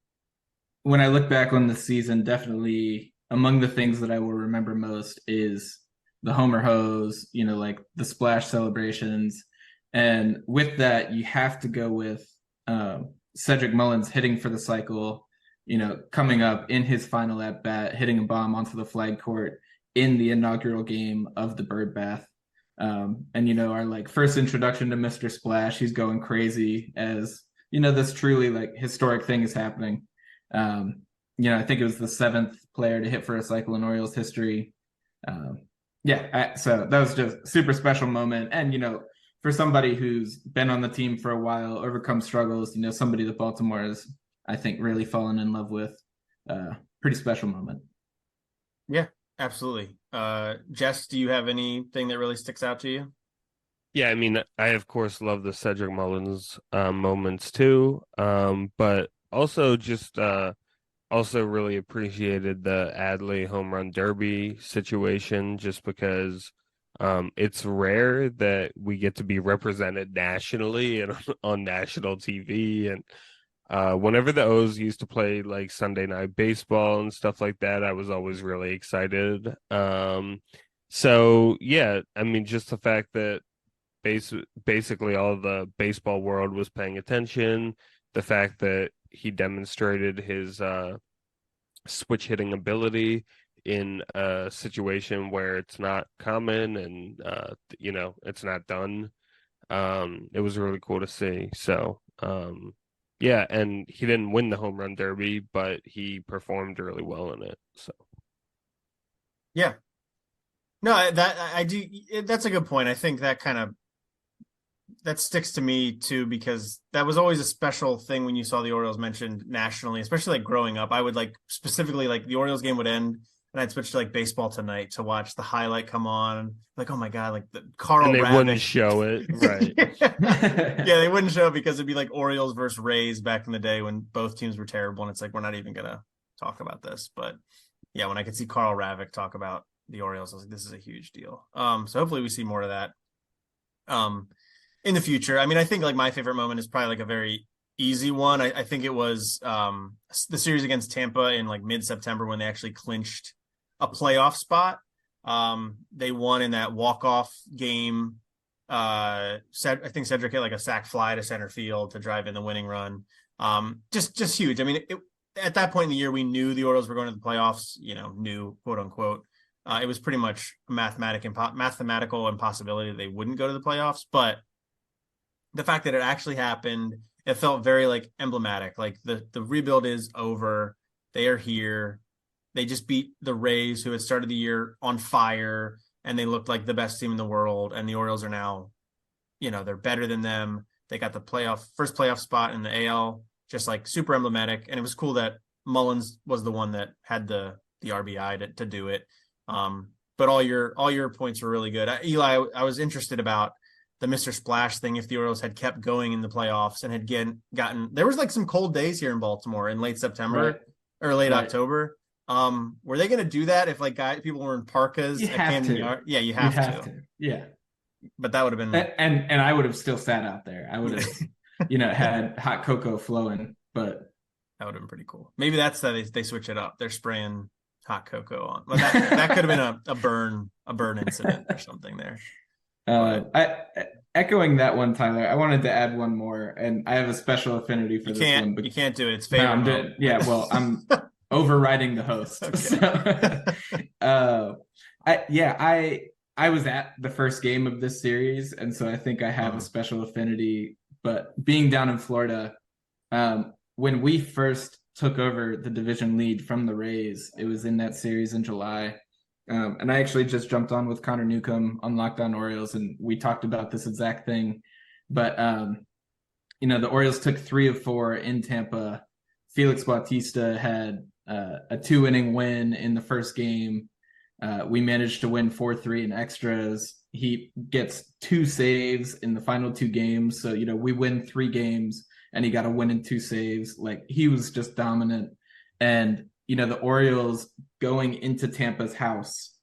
when I look back on the season, definitely among the things that I will remember most is the Homer hose, the splash celebrations. And with that, you have to go with Cedric Mullins hitting for the cycle, coming up in his final at bat, hitting a bomb onto the flag court in the inaugural game of the bird bath. And, you know, our like first introduction to Mr. Splash, he's going crazy as, you know, this truly like historic thing is happening. You know, I think it was the 7th player to hit for a cycle in Orioles history. So that was just a super special moment. And, you know, for somebody who's been on the team for a while, overcome struggles, you know, somebody that Baltimore has, I think, really fallen in love with. Pretty special moment. Yeah, absolutely. Jess, do you have anything that really sticks out to you? Yeah, I mean, I of course love the Cedric Mullins moments too, but also just also really appreciated the Adley home run derby situation, just because it's rare that we get to be represented nationally and on national TV. And whenever the O's used to play like Sunday Night Baseball and stuff like that, I was always really excited. So yeah, I mean, just the fact that basically all the baseball world was paying attention, the fact that he demonstrated his switch hitting ability in a situation where it's not common and you know, it's not done. It was really cool to see. So yeah, and he didn't win the home run derby, but he performed really well in it. So Yeah. No, that I do. That's a good point. I think that sticks to me too, because that was always a special thing when you saw the Orioles mentioned nationally, especially like growing up. I would like specifically like the Orioles game would end and I'd switch to like Baseball Tonight to watch the highlight come on. Like, oh my God, like the Carl and they wouldn't Ravik. show it, right? Yeah, they wouldn't show it because it'd be like Orioles versus Rays back in the day when both teams were terrible. And it's like, we're not even going to talk about this. But yeah, when I could see Carl Ravik talk about the Orioles, I was like, this is a huge deal. So hopefully we see more of that. In the future. I mean, I think like my favorite moment is probably like a very easy one. I think it was the series against Tampa in like mid-September when they actually clinched a playoff spot. They won in that walk-off game. I think Cedric hit like a sac fly to center field to drive in the winning run. Just huge. I mean, at that point in the year, we knew the Orioles were going to the playoffs, you know, new quote unquote. It was pretty much a mathematical impossibility that they wouldn't go to the playoffs, but the fact that it actually happened, it felt very like emblematic. Like the rebuild is over. They are here. They just beat the Rays, who had started the year on fire, and they looked like the best team in the world. And the Orioles are now, you know, they're better than them. They got the first playoff spot in the AL, just like super emblematic. And it was cool that Mullins was the one that had the RBI to do it. But all your points were really good. Eli, I was interested about the Mr. Splash thing. If the Orioles had kept going in the playoffs and had gotten, there was like some cold days here in Baltimore in late September or late October. Were they going to do that if like people were in parkas at Camden Yard? Yeah, you have to. Yeah, but that would have been and I would have still sat out there. I would have, you know, had hot cocoa flowing. But that would have been pretty cool. Maybe that's that they switch it up. They're spraying hot cocoa on. Well, that could have been a burn incident or something there. Echoing that one, Tyler, I wanted to add one more, and I have a special affinity for this one. You can't do it. It's favorite. Yeah, well, I'm overriding the host. Okay. So, I was at the first game of this series, and so I think I have a special affinity. But being down in Florida, when we first took over the division lead from the Rays, it was in that series in July. And I actually just jumped on with Connor Newcomb on Locked On Orioles, and we talked about this exact thing. But, you know, the Orioles took 3 of 4 in Tampa. Felix Bautista had a 2-inning win in the first game. We managed to win 4-3 in extras. He gets 2 saves in the final 2 games. So, you know, we win 3 games, and he got a win in 2 saves. Like, he was just dominant. And, you know, the Orioles going into Tampa's house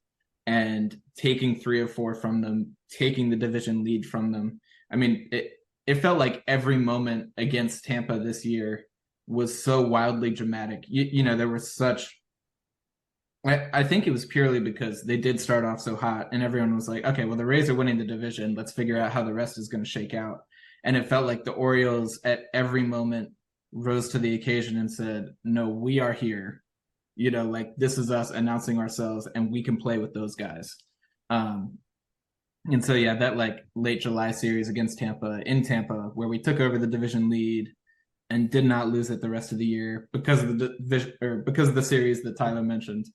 and taking 3 of 4 from them, taking the division lead from them. I mean, it felt like every moment against Tampa this year was so wildly dramatic. You know, there was such, I think it was purely because they did start off so hot and everyone was like, okay, well, the Rays are winning the division. Let's figure out how the rest is going to shake out. And it felt like the Orioles at every moment rose to the occasion and said, no, we are here. like this is us announcing ourselves and we can play with those guys. And so, yeah, that like late July series against Tampa in Tampa, where we took over the division lead and did not lose it the rest of the year because of the series that Tyler mentioned.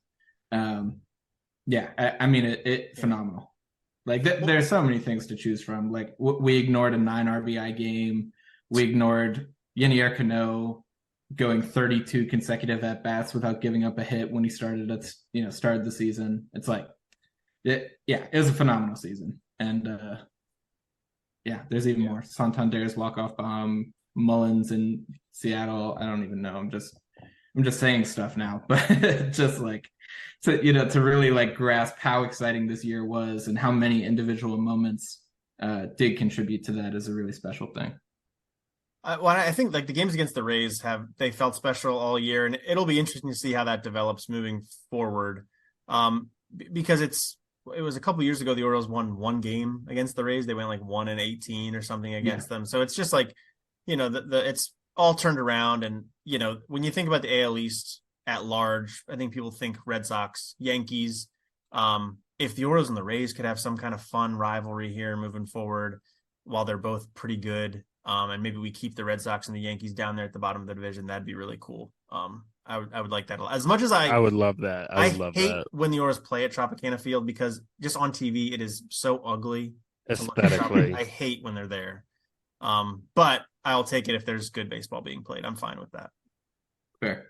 I mean, phenomenal. Like there's so many things to choose from. Like we ignored a 9 RBI game. We ignored Yenier Cano going 32 consecutive at bats without giving up a hit when he started the season. It's like, it was a phenomenal season. And there's even more. Santander's walk-off bomb, Mullins in Seattle. I don't even know. I'm just saying stuff now, but just like to really like grasp how exciting this year was and how many individual moments did contribute to that is a really special thing. I think like the games against the Rays they felt special all year, and it'll be interesting to see how that develops moving forward. Because it was a couple years ago the Orioles won one game against the Rays. They went like 1-18 or something against them. So it's just like, it's all turned around. And, when you think about the AL East at large, I think people think Red Sox, Yankees. If the Orioles and the Rays could have some kind of fun rivalry here moving forward, while they're both pretty good, and maybe we keep the Red Sox and the Yankees down there at the bottom of the division, that'd be really cool. I would like that a lot. As much as I would love that. I would love hate that when the Orioles play at Tropicana Field, because just on TV it is so ugly. Aesthetically. I hate when they're there. But I'll take it if there's good baseball being played. I'm fine with that. Fair.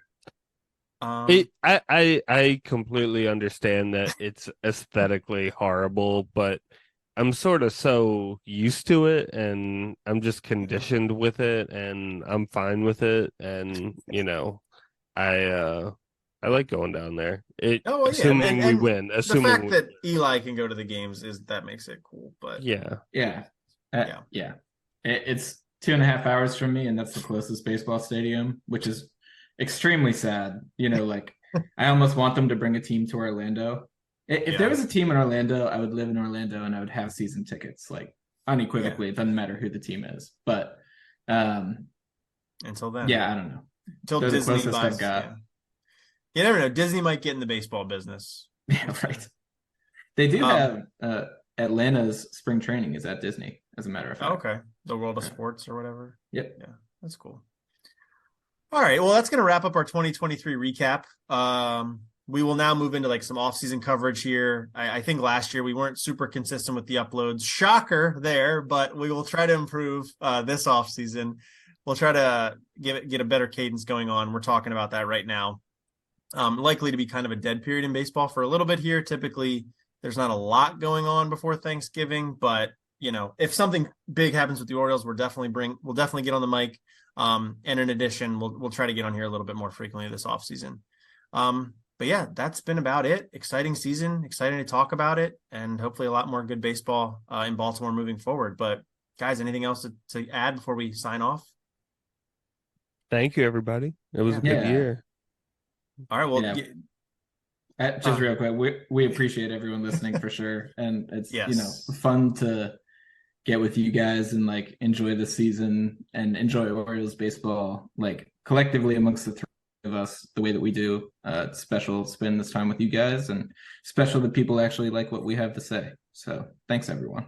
I completely understand that it's aesthetically horrible, but I'm sort of so used to it and I'm just conditioned with it and I'm fine with it. And, I like going down there. Assuming we win. The fact that Eli can go to the games that makes it cool. But yeah. It's 2.5 hours from me, and that's the closest baseball stadium, which is extremely sad. Like I almost want them to bring a team to Orlando. If there was a team in Orlando, I would live in Orlando and I would have season tickets, like unequivocally. It doesn't matter who the team is, but until then, I don't know. Until They're Disney the closest I've got. Yeah. You never know. Disney might get in the baseball business. Yeah, right. They do have Atlanta's spring training is at Disney, as a matter of fact. Okay. The World of Sports or whatever. Yep. Yeah, that's cool. All right. Well, that's going to wrap up our 2023 recap. We will now move into like some off-season coverage here. I think last year we weren't super consistent with the uploads. Shocker there, but we will try to improve this off-season. We'll try to get a better cadence going on. We're talking about that right now. Likely to be kind of a dead period in baseball for a little bit here. Typically, there's not a lot going on before Thanksgiving, but if something big happens with the Orioles, we'll definitely get on the mic. And in addition, we'll try to get on here a little bit more frequently this offseason. But yeah, that's been about it. Exciting season, exciting to talk about it, and hopefully a lot more good baseball in Baltimore moving forward. But guys, anything else to add before we sign off? Thank you, everybody. It was a good year. All right. Well, just real quick, we appreciate everyone listening for sure, and it's fun to get with you guys and like enjoy the season and enjoy Orioles baseball like collectively amongst the three of us the way that we do. It's special to spend this time with you guys, and special that people actually like what we have to say. So thanks, everyone.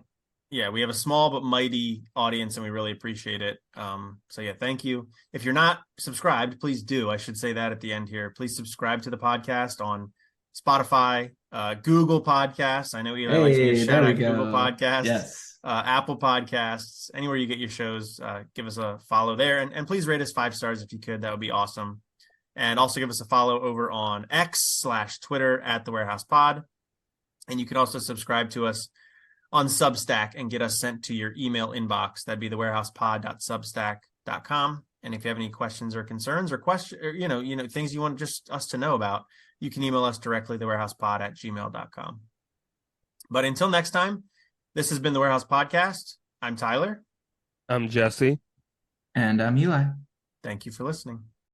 Yeah, we have a small but mighty audience, and we really appreciate it. So yeah, thank you. If you're not subscribed, please do. I should say that at the end here. Please subscribe to the podcast on Spotify, Google Podcasts. I know you like to shout out Google Podcasts. Yes. Apple Podcasts, anywhere you get your shows, give us a follow there. And please rate us 5 stars if you could. That would be awesome. And also give us a follow over on X/Twitter at The Warehouse Pod. And you can also subscribe to us on Substack and get us sent to your email inbox. That'd be thewarehousepod.substack.com. And if you have any questions or concerns or things you want just us to know about, you can email us directly, thewarehousepod@gmail.com. But until next time, this has been the Warehouse Podcast. I'm Tyler. I'm Jesse. And I'm Eli. Thank you for listening.